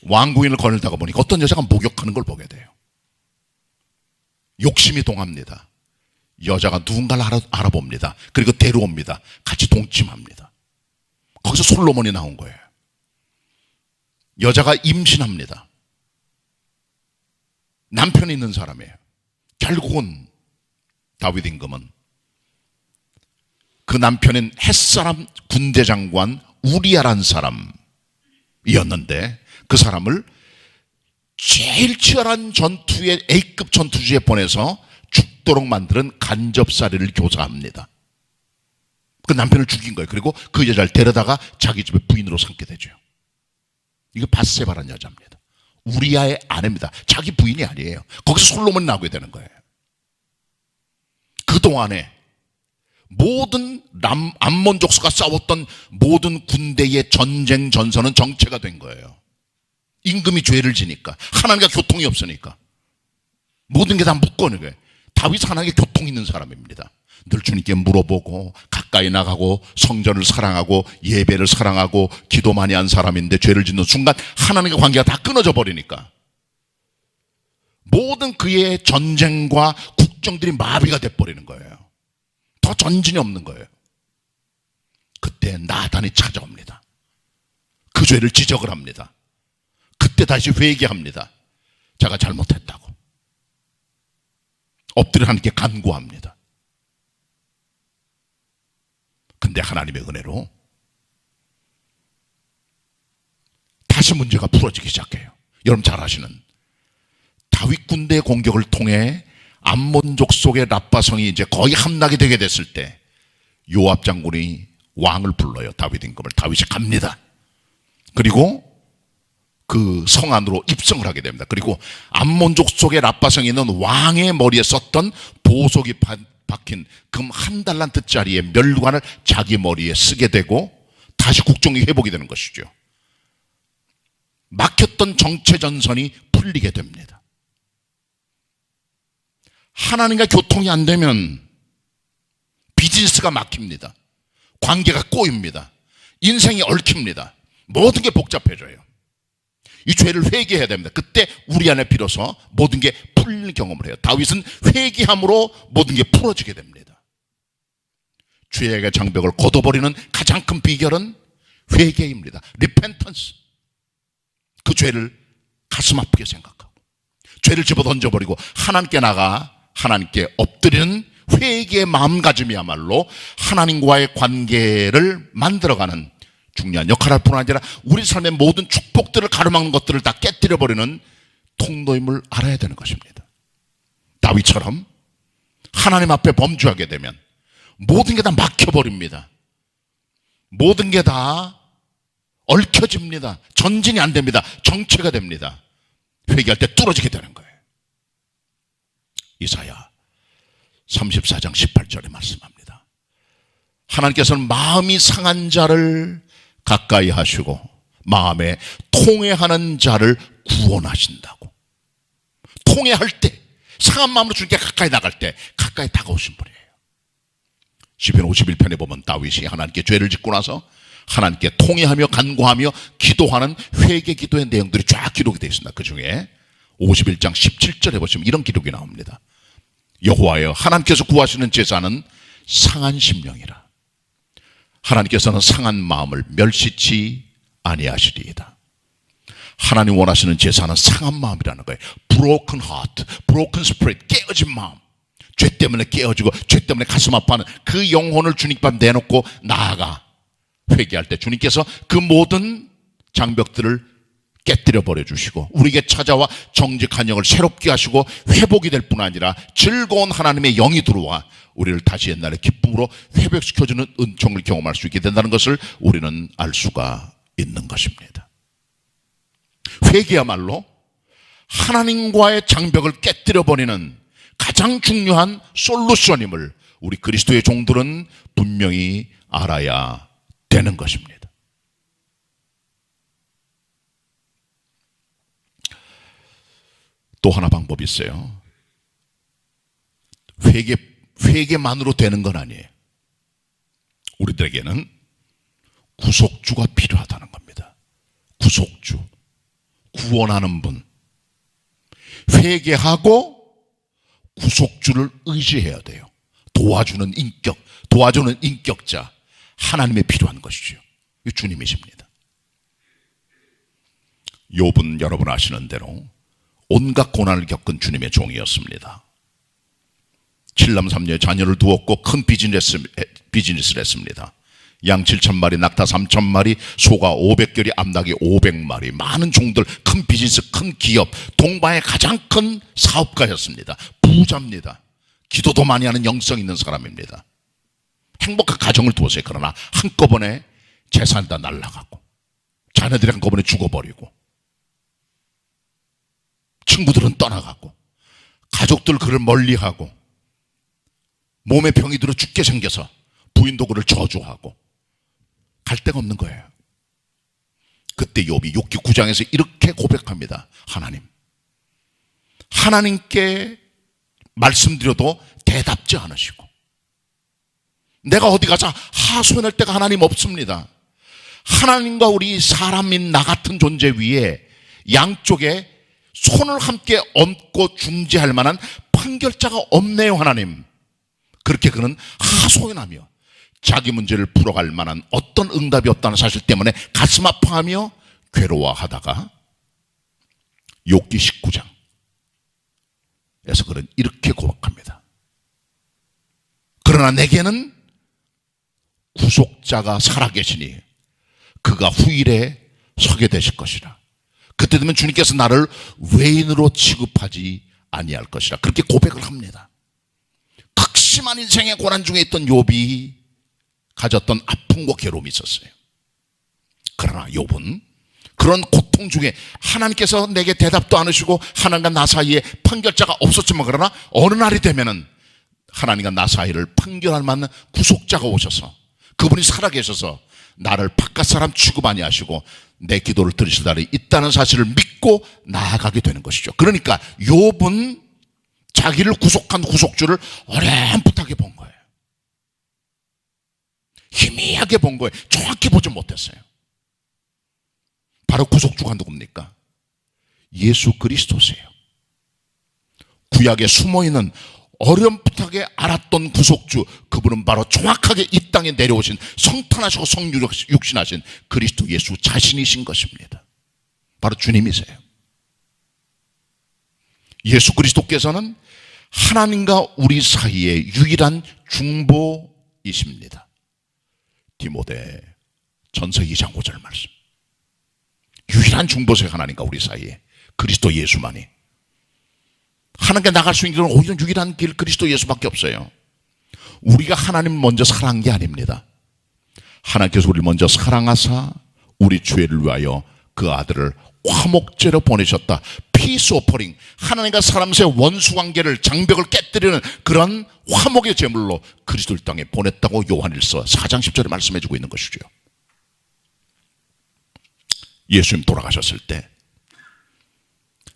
왕궁인을 거닐다가 보니까 어떤 여자가 목욕하는 걸 보게 돼요. 욕심이 동합니다. 여자가 누군가를 알아봅니다. 그리고 데려옵니다. 같이 동침합니다. 거기서 솔로몬이 나온 거예요. 여자가 임신합니다. 남편이 있는 사람이에요. 결국은 다윗 임금은 그 남편인 햇사람 군대 장관 우리아라는 사람이었는데 그 사람을 제일 치열한 전투에 A급 전투지에 보내서 죽도록 만드는 간접살인을 교사합니다. 그 남편을 죽인 거예요. 그리고 그 여자를 데려다가 자기 집에 부인으로 삼게 되죠. 이거 밧세바라는 여자입니다. 우리아의 아내입니다. 자기 부인이 아니에요. 거기서 솔로몬이 나오게 되는 거예요. 그동안에 모든 암몬 족속과 싸웠던 모든 군대의 전쟁 전선은 정체가 된 거예요. 임금이 죄를 지니까, 하나님과 교통이 없으니까 모든 게 다 묶어놓은 거예요. 다윗 하나님께 교통이 있는 사람입니다. 늘 주님께 물어보고 가까이 나가고 성전을 사랑하고 예배를 사랑하고 기도 많이 한 사람인데 죄를 짓는 순간 하나님과 관계가 다 끊어져 버리니까 모든 그의 전쟁과 국정들이 마비가 돼버리는 거예요. 더 전진이 없는 거예요. 그때 나단이 찾아옵니다. 그 죄를 지적을 합니다. 그때 다시 회개합니다. 제가 잘못했다고 엎드려 하나님께 간구합니다. 근데 하나님의 은혜로 다시 문제가 풀어지기 시작해요. 여러분 잘 아시는 다윗 군대의 공격을 통해 암몬 족속의 랍바성이 이제 거의 함락이 되게 됐을 때 요압 장군이 왕을 불러요. 다윗 임금을. 다윗이 갑니다. 그리고 그 성 안으로 입성을 하게 됩니다. 그리고 암몬 족속의 랍바성에 있는 왕의 머리에 썼던 보석이 박힌 금 1달란트짜리의 멸관을 자기 머리에 쓰게 되고 다시 국정이 회복이 되는 것이죠. 막혔던 정체전선이 풀리게 됩니다. 하나님과 교통이 안 되면 비즈니스가 막힙니다. 관계가 꼬입니다. 인생이 얽힙니다. 모든 게 복잡해져요. 이 죄를 회개해야 됩니다. 그때 우리 안에 비로소 모든 게 풀리는 경험을 해요. 다윗은 회개함으로 모든 게 풀어지게 됩니다. 죄의 장벽을 걷어버리는 가장 큰 비결은 회개입니다. repentance. 그 죄를 가슴 아프게 생각하고 죄를 집어 던져버리고 하나님께 나가 하나님께 엎드리는 회개의 마음가짐이야말로 하나님과의 관계를 만들어가는 중요한 역할을 할 뿐 아니라 우리 삶의 모든 축복들을 가로막는 것들을 다 깨뜨려버리는 통로임을 알아야 되는 것입니다. 다윗처럼 하나님 앞에 범죄하게 되면 모든 게 다 막혀버립니다. 모든 게 다 얽혀집니다. 전진이 안 됩니다. 정체가 됩니다. 회개할 때 뚫어지게 되는 거예요. 이사야 34장 18절에 말씀합니다. 하나님께서는 마음이 상한 자를 가까이 하시고 마음에 통회하는 자를 구원하신다고. 통회할 때, 상한 마음으로 주님께 가까이 나갈 때 가까이 다가오신 분이에요. 시편 51편에 보면 다윗이 하나님께 죄를 짓고 나서 하나님께 통회하며 간구하며 기도하는 회개 기도의 내용들이 쫙 기록이 되어 있습니다. 그 중에 51장 17절에 보시면 이런 기록이 나옵니다. 여호와여, 하나님께서 구하시는 제사는 상한 심령이라. 하나님께서는 상한 마음을 멸시치 아니하시리이다. 하나님 원하시는 제사는 상한 마음이라는 거예요. broken heart, broken spirit, 깨어진 마음. 죄 때문에 깨어지고 죄 때문에 가슴 아파하는 그 영혼을 주님 앞에 내놓고 나아가 회개할 때 주님께서 그 모든 장벽들을 깨뜨려 버려 주시고 우리에게 찾아와 정직한 영을 새롭게 하시고 회복이 될 뿐 아니라 즐거운 하나님의 영이 들어와 우리를 다시 옛날의 기쁨으로 회복시켜주는 은총을 경험할 수 있게 된다는 것을 우리는 알 수가 있는 것입니다. 회개야말로 하나님과의 장벽을 깨뜨려 버리는 가장 중요한 솔루션임을 우리 그리스도의 종들은 분명히 알아야 되는 것입니다. 또 하나 방법이 있어요. 회개만으로 되는 건 아니에요. 우리들에게는 구속주가 필요하다는 겁니다. 구속주, 구원하는 분. 회개하고 구속주를 의지해야 돼요. 도와주는 인격, 도와주는 인격자, 하나님의 필요한 것이죠. 주님이십니다. 욥은 여러분 아시는 대로 온갖 고난을 겪은 주님의 종이었습니다. 7남 3녀의 자녀를 두었고 큰 비즈니스를 했습니다. 양 7,000마리, 낙타 3,000마리, 소가 500결이, 암낙이 500마리, 많은 종들, 큰 비즈니스, 큰 기업, 동방의 가장 큰 사업가였습니다. 부자입니다. 기도도 많이 하는 영성 있는 사람입니다. 행복한 가정을 두었어요. 그러나 한꺼번에 재산 다 날라가고 자녀들이 한꺼번에 죽어버리고 친구들은 떠나가고 가족들 그를 멀리하고 몸에 병이 들어 죽게 생겨서 부인도 그를 저주하고 갈 데가 없는 거예요. 그때 욥이 욥기 9장에서 이렇게 고백합니다. 하나님께 말씀드려도 대답지 않으시고 내가 어디 가서 하소연할 데가 하나님 없습니다. 하나님과 우리 사람인 나 같은 존재 위에 양쪽에 손을 함께 얹고 중재할 만한 판결자가 없네요. 하나님. 그렇게 그는 하소연하며 자기 문제를 풀어갈 만한 어떤 응답이 없다는 사실 때문에 가슴 아파하며 괴로워하다가 욥기 19장에서 그는 이렇게 고백합니다. 그러나 내게는 구속자가 살아계시니 그가 후일에 서게 되실 것이라. 그때 되면 주님께서 나를 외인으로 취급하지 아니할 것이라. 그렇게 고백을 합니다. 극심한 인생의 고난 중에 있던 욥이 가졌던 아픔과 괴로움이 있었어요. 그러나 욥은 그런 고통 중에 하나님께서 내게 대답도 않으시고 하나님과 나 사이에 판결자가 없었지만 그러나 어느 날이 되면은 하나님과 나 사이를 판결할 만한 구속자가 오셔서 그분이 살아계셔서 나를 바깥 사람 취급 아니하시고 내 기도를 들으실 날이 있다는 사실을 믿고 나아가게 되는 것이죠. 그러니까 욥은 자기를 구속한 구속주를 어렴풋하게 본 거예요. 희미하게 본 거예요. 정확히 보지 못했어요. 바로 구속주가 누굽니까? 예수 그리스도세요. 구약에 숨어있는 어렴풋하게 알았던 구속주, 그분은 바로 정확하게 이 땅에 내려오신 성탄하시고 성육신하신 그리스도 예수 자신이신 것입니다. 바로 주님이세요. 예수 그리스도께서는 하나님과 우리 사이의 유일한 중보이십니다. 디모데 전서 2장 5절 말씀. 유일한 중보세요. 하나님과 우리 사이에 그리스도 예수만이. 하나님께 나갈 수 있는 길은 오히려 유일한 길 그리스도 예수밖에 없어요. 우리가 하나님 먼저 사랑한 게 아닙니다. 하나님께서 우리를 먼저 사랑하사 우리 죄를 위하여 그 아들을 화목제로 보내셨다. 피 피스 오퍼링, 하나님과 사람 사이의 원수 관계를, 장벽을 깨뜨리는 그런 화목의 제물로 그리스도를 땅에 보냈다고 요한일서 4장 10절에 말씀해 주고 있는 것이죠. 예수님 돌아가셨을 때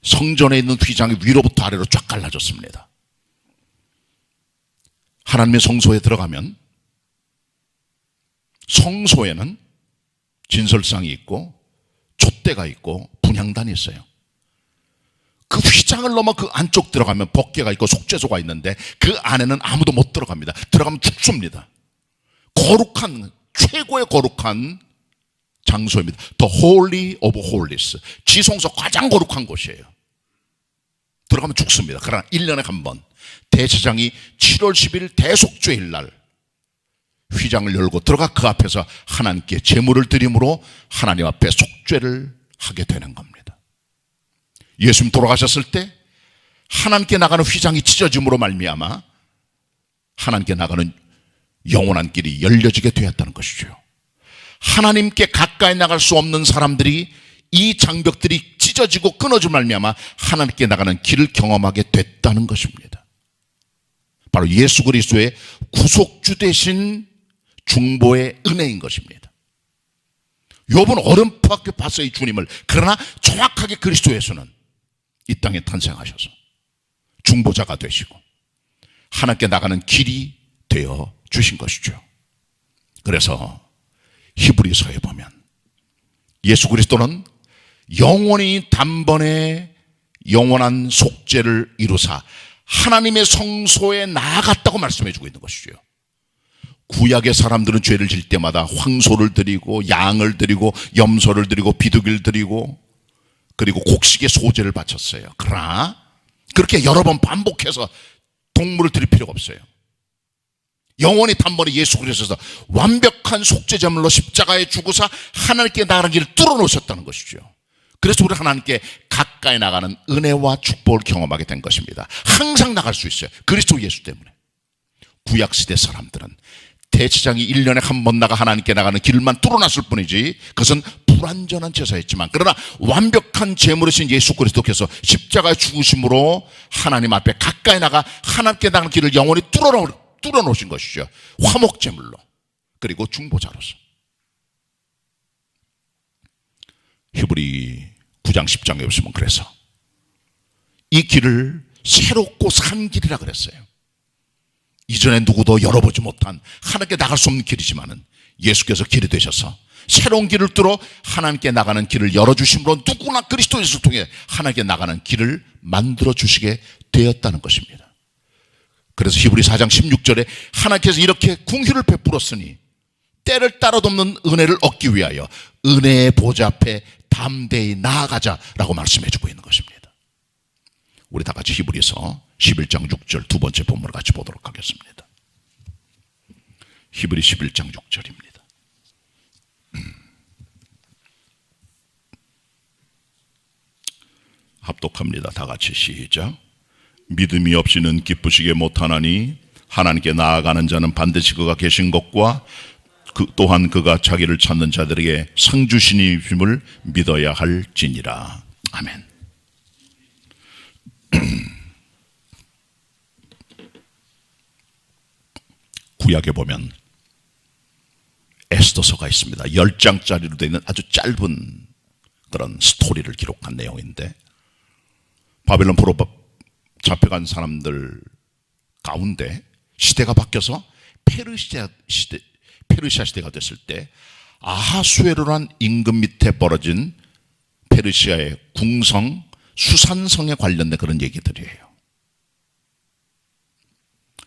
성전에 있는 휘장이 위로부터 아래로 쫙 갈라졌습니다. 하나님의 성소에 들어가면 성소에는 진설상이 있고 촛대가 있고 분향단이 있어요. 그 휘장을 넘어 그 안쪽 들어가면 법궤가 있고 속죄소가 있는데 그 안에는 아무도 못 들어갑니다. 들어가면 죽습니다. 거룩한, 최고의 거룩한 장소입니다. The Holy of Holies, 지성소 가장 거룩한 곳이에요. 들어가면 죽습니다. 그러나 1년에 한 번 대제사장이 7월 10일 대속죄일 날 휘장을 열고 들어가 그 앞에서 하나님께 제물을 드림으로 하나님 앞에 속죄를 하게 되는 겁니다. 예수님 돌아가셨을 때 하나님께 나가는 휘장이 찢어짐으로 말미암아 하나님께 나가는 영원한 길이 열려지게 되었다는 것이죠. 하나님께 가까이 나갈 수 없는 사람들이 이 장벽들이 찢어지고 끊어져 말미암아 하나님께 나가는 길을 경험하게 됐다는 것입니다. 바로 예수 그리스도의 구속주 되신 중보의 은혜인 것입니다. 욥은 어렴풋하게 봤어요, 이 주님을. 그러나 정확하게 그리스도에서는 이 땅에 탄생하셔서 중보자가 되시고 하나님께 나가는 길이 되어 주신 것이죠. 그래서 히브리서에 보면 예수 그리스도는 영원히 단번에 영원한 속죄를 이루사 하나님의 성소에 나아갔다고 말씀해 주고 있는 것이죠. 구약의 사람들은 죄를 질 때마다 황소를 드리고 양을 드리고 염소를 드리고 비둘기를 드리고 그리고 곡식의 소제를 바쳤어요. 그러나 그렇게 여러 번 반복해서 동물을 드릴 필요가 없어요. 영원히 단번에 예수 그리스도에서 완벽한 속죄제물로 십자가에 죽으사 하나님께 나가는 길을 뚫어놓으셨다는 것이죠. 그래서 우리 하나님께 가까이 나가는 은혜와 축복을 경험하게 된 것입니다. 항상 나갈 수 있어요. 그리스도 예수 때문에. 구약시대 사람들은 대제사장이 1년에 한 번 나가 하나님께 나가는 길만 뚫어놨을 뿐이지 그것은 불완전한 제사였지만, 그러나 완벽한 제물이신 예수 그리스도께서 십자가에 죽으심으로 하나님 앞에 가까이 나가 하나님께 나가는 길을 영원히 뚫어놓으신 것이죠. 화목제물로, 그리고 중보자로서. 히브리 9장 10장에 보시면 그래서 이 길을 새롭고 산 길이라 그랬어요. 이전에 누구도 열어보지 못한 하나님께 나갈 수 없는 길이지만은 예수께서 길이 되셔서 새로운 길을 뚫어 하나님께 나가는 길을 열어주심으로 누구나 그리스도 예수를 통해 하나님께 나가는 길을 만들어주시게 되었다는 것입니다. 그래서 히브리 4장 16절에 하나님께서 이렇게 궁휼을 베풀었으니 때를 따라돕는 은혜를 얻기 위하여 은혜의 보좌 앞에 담대히 나아가자라고 말씀해 주고 있는 것입니다. 우리 다 같이 히브리서 11장 6절 두 번째 본문을 같이 보도록 하겠습니다. 히브리 11장 6절입니다. 합독합니다. 다 같이 시작. 믿음이 없이는 기쁘시게 못하나니 하나님께 나아가는 자는 반드시 그가 계신 것과 또한 그가 자기를 찾는 자들에게 상 주시님을 믿어야 할지니라. 아멘. 구약에 보면 에스더서가 있습니다. 10장짜리로 되어 있는 아주 짧은 그런 스토리를 기록한 내용인데, 바벨론 포로 잡혀간 사람들 가운데 시대가 바뀌어서 페르시아 시대가 됐을 때 아하수에로란 임금 밑에 벌어진 페르시아의 궁성 수산성에 관련된 그런 얘기들이에요.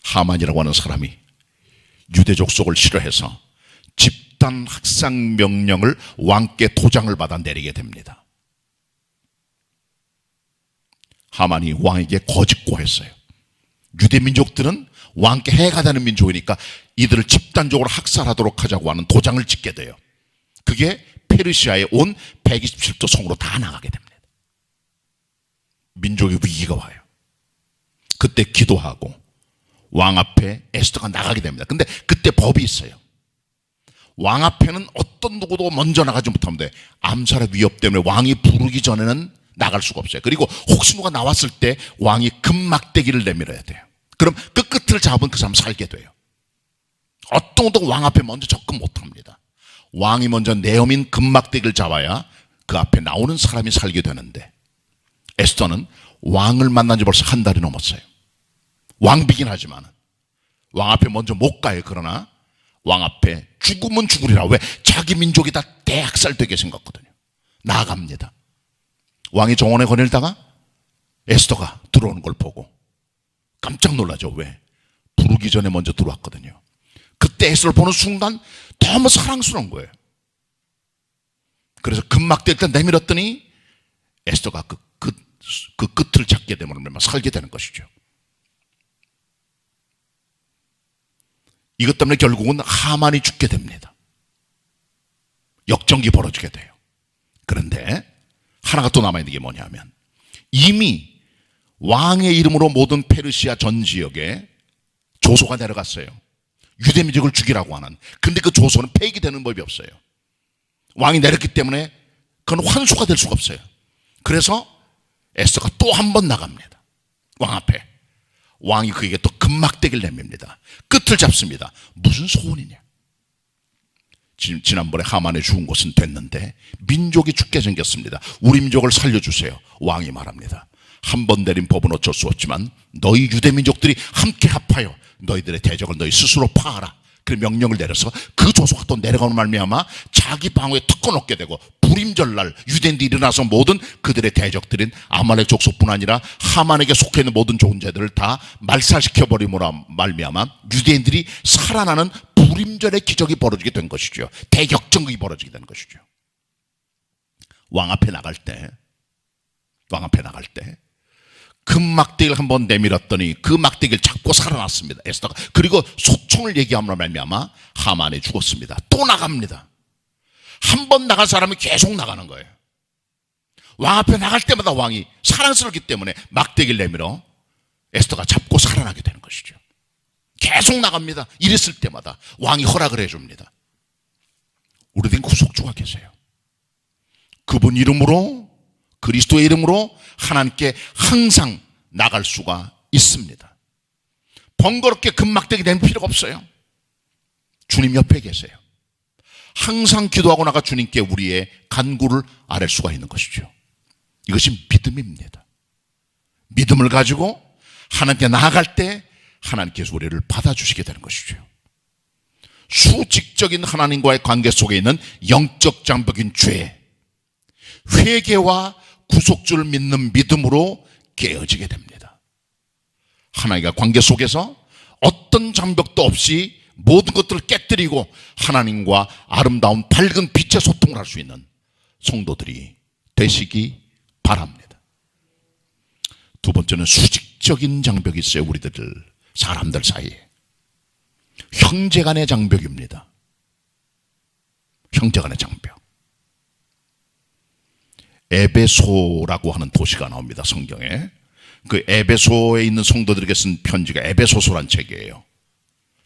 하만이라고 하는 사람이 유대족 속을 싫어해서 집단 학살 명령을 왕께 도장을 받아 내리게 됩니다. 하만이 왕에게 거짓고했어요. 유대 민족들은 왕께 해가 되는 민족이니까 이들을 집단적으로 학살하도록 하자고 하는 도장을 찍게 돼요. 그게 페르시아에 온 127도 성으로 다 나가게 됩니다. 민족의 위기가 와요. 그때 기도하고 왕 앞에 에스더가 나가게 됩니다. 근데 그때 법이 있어요. 왕 앞에는 어떤 누구도 먼저 나가지 못하면 돼. 암살의 위협 때문에 왕이 부르기 전에는 나갈 수가 없어요. 그리고 혹시 누가 나왔을 때 왕이 금막대기를 내밀어야 돼요. 그럼 그 끝을 잡은 그 사람 살게 돼요. 어떤 것도 왕 앞에 먼저 접근 못합니다. 왕이 먼저 내어민 금막대기를 잡아야 그 앞에 나오는 사람이 살게 되는데, 에스더는 왕을 만난 지 벌써 한 달이 넘었어요. 왕비긴 하지만 왕 앞에 먼저 못 가요. 그러나 왕 앞에 죽으면 죽으리라. 왜? 자기 민족이 다 대학살되게 생겼거든요. 나아갑니다. 왕이 정원에 거닐다가 에스더가 들어오는 걸 보고 깜짝 놀라죠. 왜? 부르기 전에 먼저 들어왔거든요. 그때 에스더를 보는 순간 너무 사랑스러운 거예요. 그래서 금막대 일단 내밀었더니 에스더가 그 끝을 잡게 되면 살게 되는 것이죠. 이것 때문에 결국은 하만이 죽게 됩니다. 역전기 벌어지게 돼요. 그런데 하나가 또 남아있는 게 뭐냐면, 이미 왕의 이름으로 모든 페르시아 전 지역에 조소가 내려갔어요. 유대민족을 죽이라고 하는. 근데 그 조소는 폐기되는 법이 없어요. 왕이 내렸기 때문에 그건 환수가 될 수가 없어요. 그래서 에스더가 또 한 번 나갑니다. 왕 앞에. 왕이 그에게 또 금막대기를 내밉니다. 끝을 잡습니다. 무슨 소원이냐? 지난번에 하만에 죽은 것은 됐는데 민족이 죽게 생겼습니다. 우리 민족을 살려주세요. 왕이 말합니다. 한 번 내린 법은 어쩔 수 없지만 너희 유대 민족들이 함께 합하여 너희들의 대적을 너희 스스로 파하라. 그 명령을 내려서 그 조소가 또 내려가는 말미암아 자기 방어에 특권 얻게 되고, 불임절날 유대인들이 일어나서 모든 그들의 대적들인 아말렉 족속뿐 아니라 하만에게 속해 있는 모든 존재들을 다 말살시켜버림으로 말미암아 유대인들이 살아나는 불임절의 기적이 벌어지게 된 것이죠. 대격정극이 벌어지게 된 것이죠. 왕 앞에 나갈 때 금막대기를 한번 내밀었더니 그 막대기를 잡고 살아났습니다. 에스더가. 그리고 소총을 얘기함으로 말미암아 하만이 죽었습니다. 또 나갑니다. 한 번 나간 사람이 계속 나가는 거예요. 왕 앞에 나갈 때마다 왕이 사랑스럽기 때문에 막대기를 내밀어 에스더가 잡고 살아나게 되는 것이죠. 계속 나갑니다. 이랬을 때마다 왕이 허락을 해줍니다. 우리된 구속주가 계세요. 그분 이름으로, 그리스도의 이름으로 하나님께 항상 나갈 수가 있습니다. 번거롭게 금막대기 내밀 필요가 없어요. 주님 옆에 계세요. 항상 기도하고 나가 주님께 우리의 간구를 아랠 수가 있는 것이죠. 이것이 믿음입니다. 믿음을 가지고 하나님께 나아갈 때 하나님께서 우리를 받아주시게 되는 것이죠. 수직적인 하나님과의 관계 속에 있는 영적 장벽인 죄, 회개와 구속주를 믿는 믿음으로 깨어지게 됩니다. 하나님과 관계 속에서 어떤 장벽도 없이 모든 것들을 깨뜨리고 하나님과 아름다운 밝은 빛의 소통을 할 수 있는 성도들이 되시기 바랍니다. 두 번째는 수직적인 장벽이 있어요. 우리들 사람들 사이에. 형제간의 장벽입니다. 형제간의 장벽. 에베소라고 하는 도시가 나옵니다. 성경에. 그 에베소에 있는 성도들에게 쓴 편지가 에베소서란 책이에요.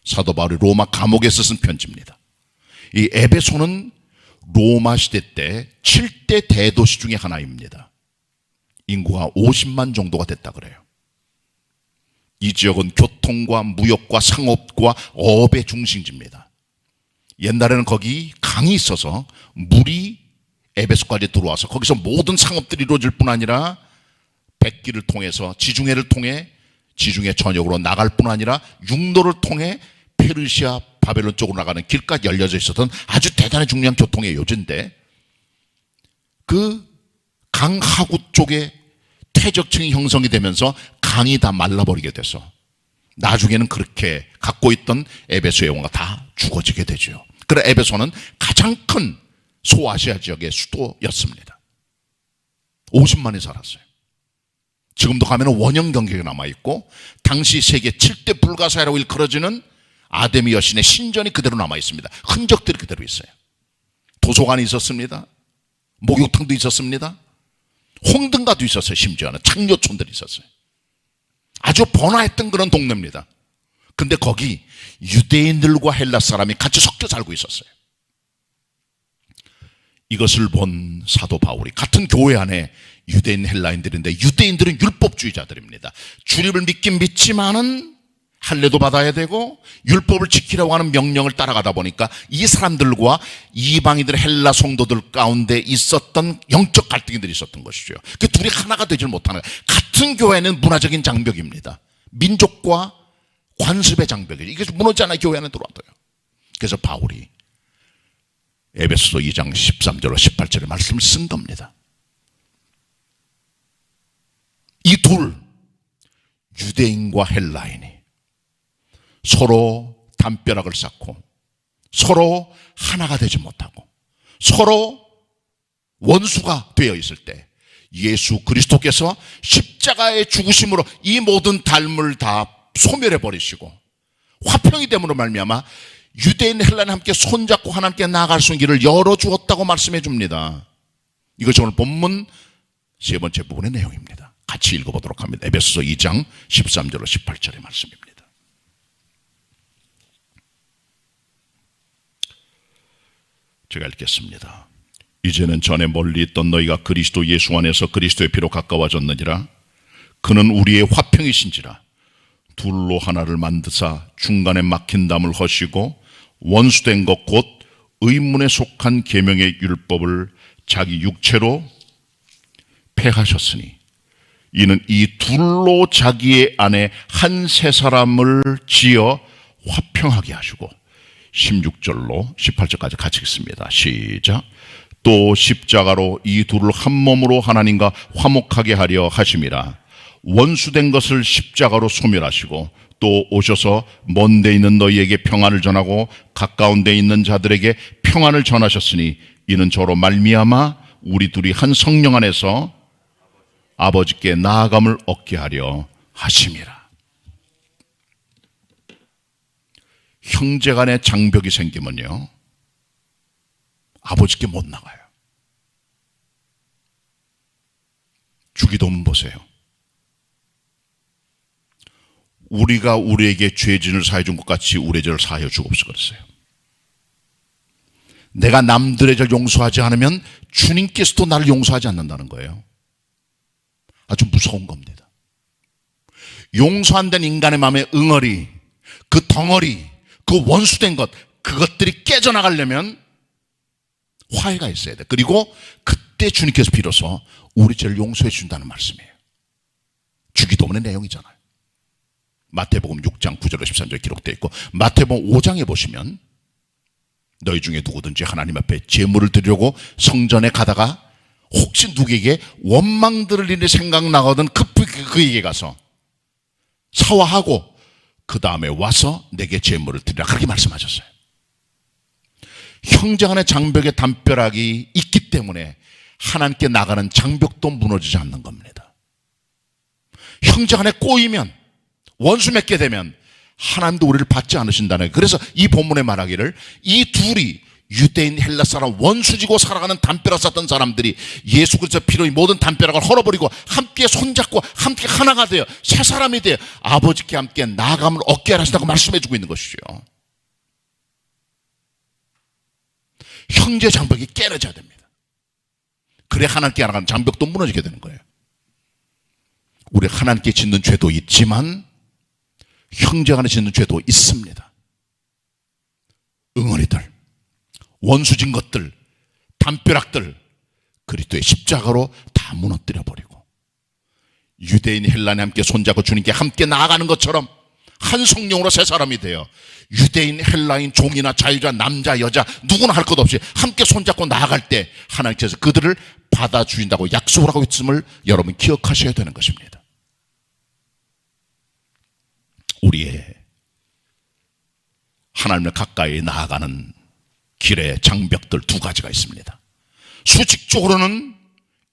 사도 바울이 로마 감옥에서 쓴 편지입니다. 이 에베소는 로마 시대 때 7대 대도시 중에 하나입니다. 인구가 50만 정도가 됐다 그래요. 이 지역은 교통과 무역과 상업과 어업의 중심지입니다. 옛날에는 거기 강이 있어서 물이 에베소까지 들어와서 거기서 모든 상업들이 이루어질 뿐 아니라 백기를 통해서 지중해를 통해 지중해 전역으로 나갈 뿐 아니라 육로를 통해 페르시아 바벨론 쪽으로 나가는 길까지 열려져 있었던 아주 대단히 중요한 교통의 요지인데, 그 강하구 쪽에 퇴적층이 형성이 되면서 강이 다 말라버리게 돼서 나중에는 그렇게 갖고 있던 에베소의 영화가 다 죽어지게 되죠. 그래 에베소는 가장 큰 소아시아 지역의 수도였습니다. 50만이 살았어요. 지금도 가면 원형 경기가 남아있고 당시 세계 7대 불가사의라고 일컬어지는 아데미 여신의 신전이 그대로 남아있습니다. 흔적들이 그대로 있어요. 도서관이 있었습니다. 목욕탕도 있었습니다. 홍등가도 있었어요. 심지어는 창녀촌들이 있었어요. 아주 번화했던 그런 동네입니다. 근데 거기 유대인들과 헬라 사람이 같이 섞여 살고 있었어요. 이것을 본 사도 바울이 같은 교회 안에 유대인 헬라인들인데 유대인들은 율법주의자들입니다. 주님을 믿긴 믿지만은 할례도 받아야 되고 율법을 지키라고 하는 명령을 따라가다 보니까 이 사람들과 이방인들 헬라 성도들 가운데 있었던 영적 갈등들이 있었던 것이죠. 그 둘이 하나가 되질 못하는 거예요. 같은 교회는 문화적인 장벽입니다. 민족과 관습의 장벽이죠. 이게 무너지지 않아 교회 안에 들어와도요. 그래서 바울이 에베소서 2장 13절로 18절의 말씀을 쓴 겁니다. 이 둘, 유대인과 헬라인이 서로 담벼락을 쌓고 서로 하나가 되지 못하고 서로 원수가 되어 있을 때 예수 그리스도께서 십자가의 죽으심으로 이 모든 담을 다 소멸해 버리시고 화평이 됨으로 말미암아 유대인 헬라는 함께 손잡고 하나님께 나아갈 수 있는 길을 열어주었다고 말씀해 줍니다. 이것이 오늘 본문 세 번째 부분의 내용입니다. 같이 읽어보도록 합니다. 에베소서 2장 13절로 18절의 말씀입니다. 제가 읽겠습니다. 이제는 전에 멀리 있던 너희가 그리스도 예수 안에서 그리스도의 피로 가까워졌느니라. 그는 우리의 화평이신지라. 둘로 하나를 만드사 중간에 막힌 담을 허시고 원수된 것 곧 의문에 속한 계명의 율법을 자기 육체로 폐하셨으니 이는 이 둘로 자기의 안에 한 세 사람을 지어 화평하게 하시고 16절로 18절까지 같이 읽습니다. 시작. 또 십자가로 이 둘을 한 몸으로 하나님과 화목하게 하려 하심이라. 원수된 것을 십자가로 소멸하시고 또 오셔서 먼 데 있는 너희에게 평안을 전하고 가까운 데 있는 자들에게 평안을 전하셨으니 이는 저로 말미암아 우리 둘이 한 성령 안에서 아버지께 나아감을 얻게 하려 하심이라. 형제 간의 장벽이 생기면요 아버지께 못 나가요. 주기도문 보세요. 우리가 우리에게 죄진을 사해 준 것 같이 우리의 죄를 사하여 주옵소서 그랬어요. 내가 남들의 죄를 용서하지 않으면 주님께서도 나를 용서하지 않는다는 거예요. 아주 무서운 겁니다. 용서 안 된 인간의 마음의 응어리, 그 덩어리, 그 원수된 것, 그것들이 깨져나가려면 화해가 있어야 돼. 그리고 그때 주님께서 비로소 우리 죄를 용서해 준다는 말씀이에요. 주기도문의 내용이잖아요. 마태복음 6장 9절로 13절 기록되어 있고 마태복음 5장에 보시면 너희 중에 누구든지 하나님 앞에 제물을 드리려고 성전에 가다가 혹시 누구에게 원망들을 인해 생각나거든 그에게 가서 사화하고 그 다음에 와서 내게 제물을 드리라 그렇게 말씀하셨어요. 형제 간의 장벽의 담벼락이 있기 때문에 하나님께 나가는 장벽도 무너지지 않는 겁니다. 형제 간에 꼬이면 원수 맺게 되면 하나님도 우리를 받지 않으신다는 거예요. 그래서 이 본문에 말하기를 이 둘이 유대인 헬라 사람 원수지고 살아가는 담벼락 쌓던 사람들이 예수 그리스도 피로 모든 담벼락을 헐어버리고 함께 손잡고 함께 하나가 되어 새 사람이 되어 아버지께 함께 나아감을 얻게 하신다고 말씀해주고 있는 것이죠. 형제 장벽이 깨어져야 됩니다. 그래 하나님께 나가는 장벽도 무너지게 되는 거예요. 우리 하나님께 짓는 죄도 있지만 형제 간에 짓는 죄도 있습니다. 응어리들, 원수진 것들, 담벼락들 그리스도의 십자가로 다 무너뜨려 버리고 유대인 헬라니 함께 손잡고 주님께 함께 나아가는 것처럼 한 성령으로 새 사람이 되어 유대인 헬라인 종이나 자유자 남자 여자 누구나 할 것 없이 함께 손잡고 나아갈 때 하나님께서 그들을 받아주신다고 약속을 하고 있음을 여러분 기억하셔야 되는 것입니다. 우리의 하나님을 가까이 나아가는 길의 장벽들 두 가지가 있습니다. 수직적으로는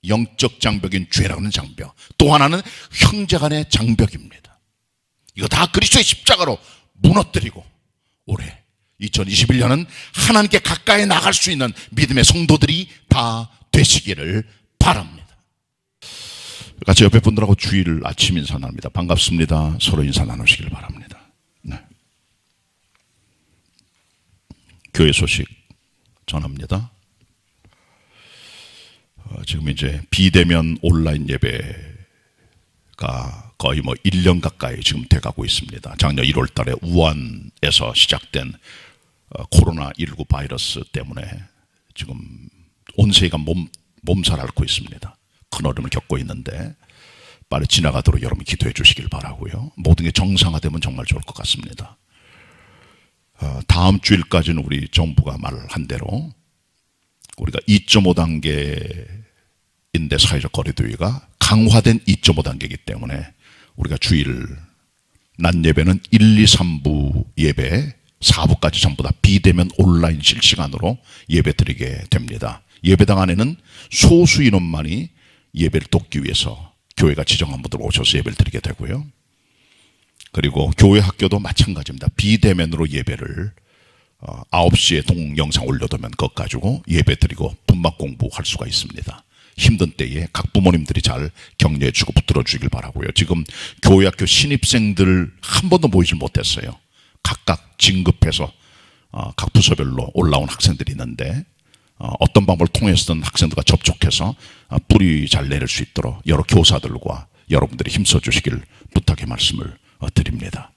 영적 장벽인 죄라는 장벽, 또 하나는 형제 간의 장벽입니다. 이거 다 그리스도의 십자가로 무너뜨리고 올해 2021년은 하나님께 가까이 나갈 수 있는 믿음의 성도들이 다 되시기를 바랍니다. 같이 옆에 분들하고 주의를 아침 인사 나눕니다. 반갑습니다. 서로 인사 나누시길 바랍니다. 네. 교회 소식 전합니다. 지금 이제 비대면 온라인 예배가 거의 1년 가까이 지금 돼가고 있습니다. 작년 1월 달에 우한에서 시작된 코로나19 바이러스 때문에 지금 온 세계가 몸살 앓고 있습니다. 큰 어려움을 겪고 있는데 빨리 지나가도록 여러분 기도해 주시길 바라고요. 모든 게 정상화되면 정말 좋을 것 같습니다. 다음 주일까지는 우리 정부가 말한 대로 우리가 2.5단계인데 사회적 거리두기가 강화된 2.5단계이기 때문에 우리가 주일 낮 예배는 1, 2, 3부 예배 4부까지 전부 다 비대면 온라인 실시간으로 예배 드리게 됩니다. 예배당 안에는 소수 인원만이 예배를 돕기 위해서 교회가 지정한 분들 오셔서 예배를 드리게 되고요. 그리고 교회 학교도 마찬가지입니다. 비대면으로 예배를 9시에 동영상 올려두면 그것 가지고 예배 드리고 분막 공부할 수가 있습니다. 힘든 때에 각 부모님들이 잘 격려해 주고 붙들어 주길 바라고요. 지금 교회 학교 신입생들 한 번도 모이질 못했어요. 각각 진급해서 각 부서별로 올라온 학생들이 있는데 어떤 방법을 통해서든 학생들과 접촉해서 뿌리 잘 내릴 수 있도록 여러 교사들과 여러분들이 힘써 주시길 부탁의 말씀을 드립니다.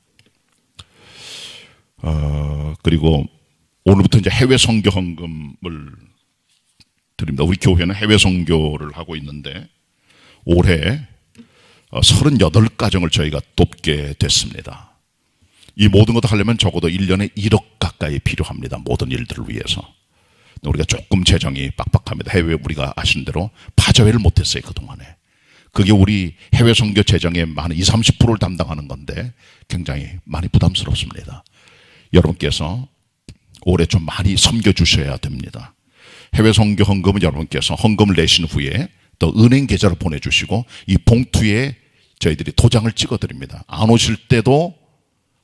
그리고 오늘부터 이제 해외 선교 헌금을 드립니다. 우리 교회는 해외 선교를 하고 있는데 올해 38가정을 저희가 돕게 됐습니다. 이 모든 것을 하려면 적어도 1년에 1억 가까이 필요합니다. 모든 일들을 위해서. 우리가 조금 재정이 빡빡합니다. 해외 우리가 아시는 대로 파자회를 못했어요. 그동안에. 그게 우리 해외 선교 재정의 한 20, 30%를 담당하는 건데 굉장히 많이 부담스럽습니다. 여러분께서 올해 좀 많이 섬겨주셔야 됩니다. 해외 선교 헌금은 여러분께서 헌금을 내신 후에 또 은행 계좌를 보내주시고 이 봉투에 저희들이 도장을 찍어드립니다. 안 오실 때도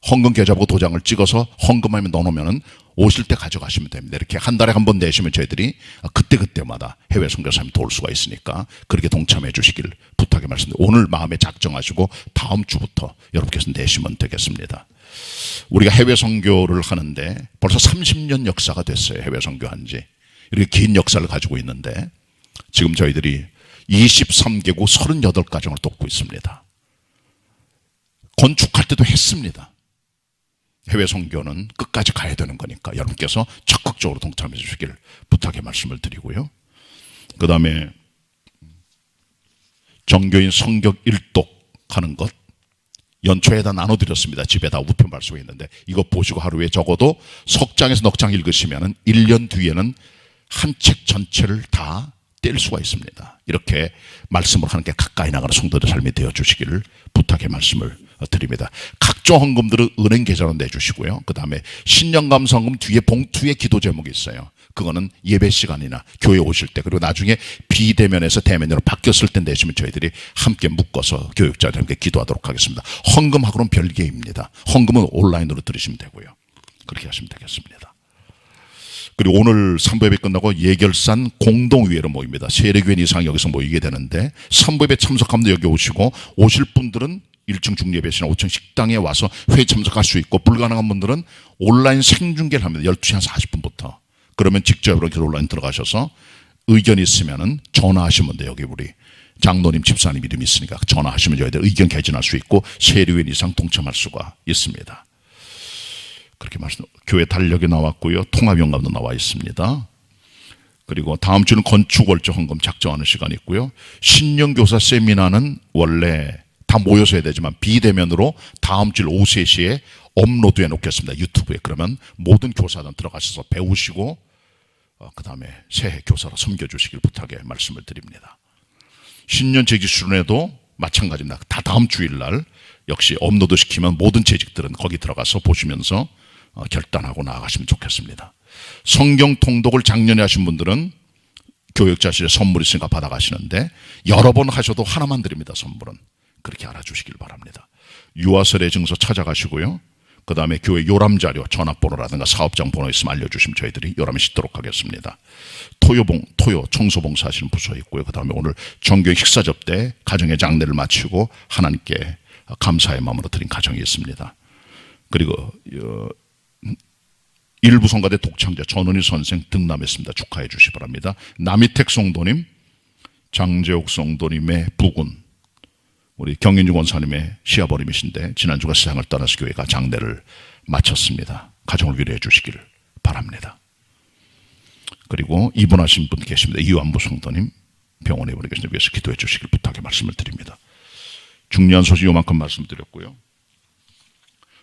헌금 계좌 보고 도장을 찍어서 헌금하면 넣어놓으면 오실 때 가져가시면 됩니다. 이렇게 한 달에 한 번 내시면 저희들이 그때그때마다 해외 선교사님 도울 수가 있으니까 그렇게 동참해 주시길 부탁의 말씀드립니다. 오늘 마음에 작정하시고 다음 주부터 여러분께서 내시면 되겠습니다. 우리가 해외 선교를 하는데 벌써 30년 역사가 됐어요. 해외 선교한 지. 이렇게 긴 역사를 가지고 있는데 지금 저희들이 23개국 38가정을 돕고 있습니다. 건축할 때도 했습니다. 해외 선교는 끝까지 가야 되는 거니까 여러분께서 적극적으로 동참해 주시길 부탁의 말씀을 드리고요. 그 다음에 정교인 성격 일독하는 것 연초에다 나눠드렸습니다. 집에다 우편발 속에 있는데 이거 보시고 하루에 적어도 석 장에서 넉 장 읽으시면 1년 뒤에는 한 책 전체를 다 뗄 수가 있습니다. 이렇게 말씀을 하는 게 가까이 나가는 성도들 삶이 되어 주시기를 부탁의 말씀을 드립니다. 각종 헌금들을 은행 계좌로 내주시고요. 그 다음에 신년감사헌금 뒤에 봉투에 기도 제목이 있어요. 그거는 예배 시간이나 교회 오실 때 그리고 나중에 비대면에서 대면으로 바뀌었을 때 내시면 저희들이 함께 묶어서 교육자들과 함께 기도하도록 하겠습니다. 헌금하고는 별개입니다. 헌금은 온라인으로 들으시면 되고요. 그렇게 하시면 되겠습니다. 그리고 오늘 3부 예배 끝나고 예결산 공동위회로 모입니다. 세례교인 이상 여기서 모이게 되는데 3부 예배 참석하면 여기 오시고 오실 분들은 1층 중예배실이나 5층 식당에 와서 회에 참석할 수 있고 불가능한 분들은 온라인 생중계를 합니다. 12시 한 40분부터. 그러면 직접 이렇게 온라인 들어가셔서 의견이 있으면 전화하시면 돼요. 여기 우리 장로님, 집사님 이름이 있으니까 전화하시면 저희들 의견 개진할 수 있고 세례교인 이상 동참할 수가 있습니다. 그렇게 말씀, 교회 달력이 나왔고요. 통합연감도 나와 있습니다. 그리고 다음 주는 건축월조 헌금 작정하는 시간이 있고요. 신년교사 세미나는 원래 다 모여서 해야 되지만 비대면으로 다음 주 오후 3시에 업로드해 놓겠습니다. 유튜브에. 그러면 모든 교사단 들어가셔서 배우시고 그 다음에 새해 교사로 섬겨주시길 부탁의 말씀을 드립니다. 신년 재직수련회도 마찬가지입니다. 다 다음 주일날 역시 업로드 시키면 모든 재직들은 거기 들어가서 보시면서 결단하고 나아가시면 좋겠습니다. 성경 통독을 작년에 하신 분들은 교육자실에 선물 있으니까 받아가시는데 여러 번 하셔도 하나만 드립니다. 선물은. 그렇게 알아주시길 바랍니다. 유아설의 증서 찾아가시고요. 그 다음에 교회 요람자료 전화번호라든가 사업장 번호 있으면 알려주시면 저희들이 요람에 싣도록 하겠습니다. 토요 청소봉사 하시는 부서 있고요. 그 다음에 오늘 정교회 식사 접대 가정의 장례를 마치고 하나님께 감사의 마음으로 드린 가정이 있습니다. 그리고 일부 성가대 독창자 전은희 선생 등남했습니다. 축하해 주시기 바랍니다. 남희택 성도님 장재옥 성도님의 부군, 우리 경인주 권사님의 시아버님이신데 지난주가 세상을 떠나서 교회가 장례를 마쳤습니다. 가정을 위로해 주시기를 바랍니다. 그리고 입원하신 분 계십니다. 이완부 성도님 병원에 입원해 계신데 위해서 기도해 주시길 부탁의 말씀을 드립니다. 중요한 소식 요만큼 말씀드렸고요.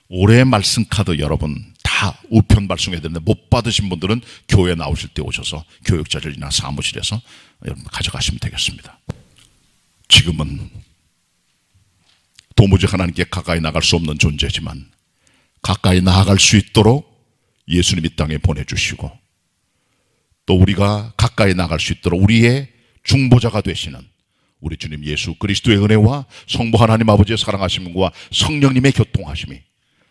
올해 말씀 카드 여러분 다 우편 발송해야 되는데 못 받으신 분들은 교회 나오실 때 오셔서 교육자료나 사무실에서 여러분 가져가시면 되겠습니다. 지금은 도무지 하나님께 가까이 나갈 수 없는 존재지만 가까이 나아갈 수 있도록 예수님 이 땅에 보내주시고 또 우리가 가까이 나갈 수 있도록 우리의 중보자가 되시는 우리 주님 예수 그리스도의 은혜와 성부 하나님 아버지의 사랑하심과 성령님의 교통하심이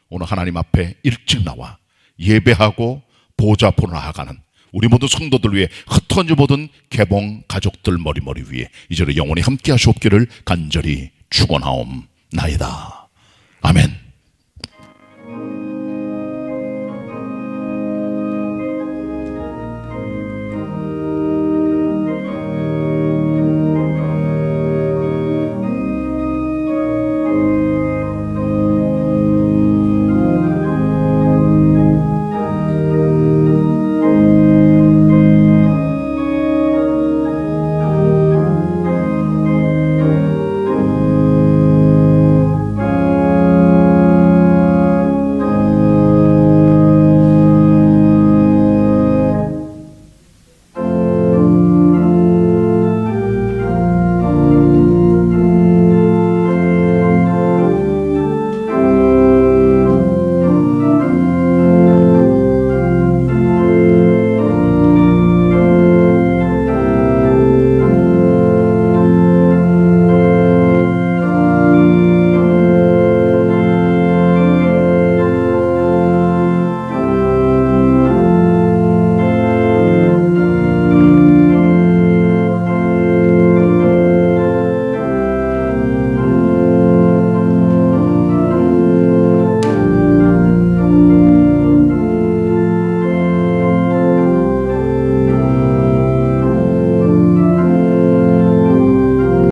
오늘 하나님 앞에 일찍 나와 예배하고 보좌 앞으로 나아가는 우리 모든 성도들 위해 흩어져 보던 개봉 가족들 머리머리 위에 이제로 영원히 함께 하시옵기를 간절히 축원하옵나이다. 아멘.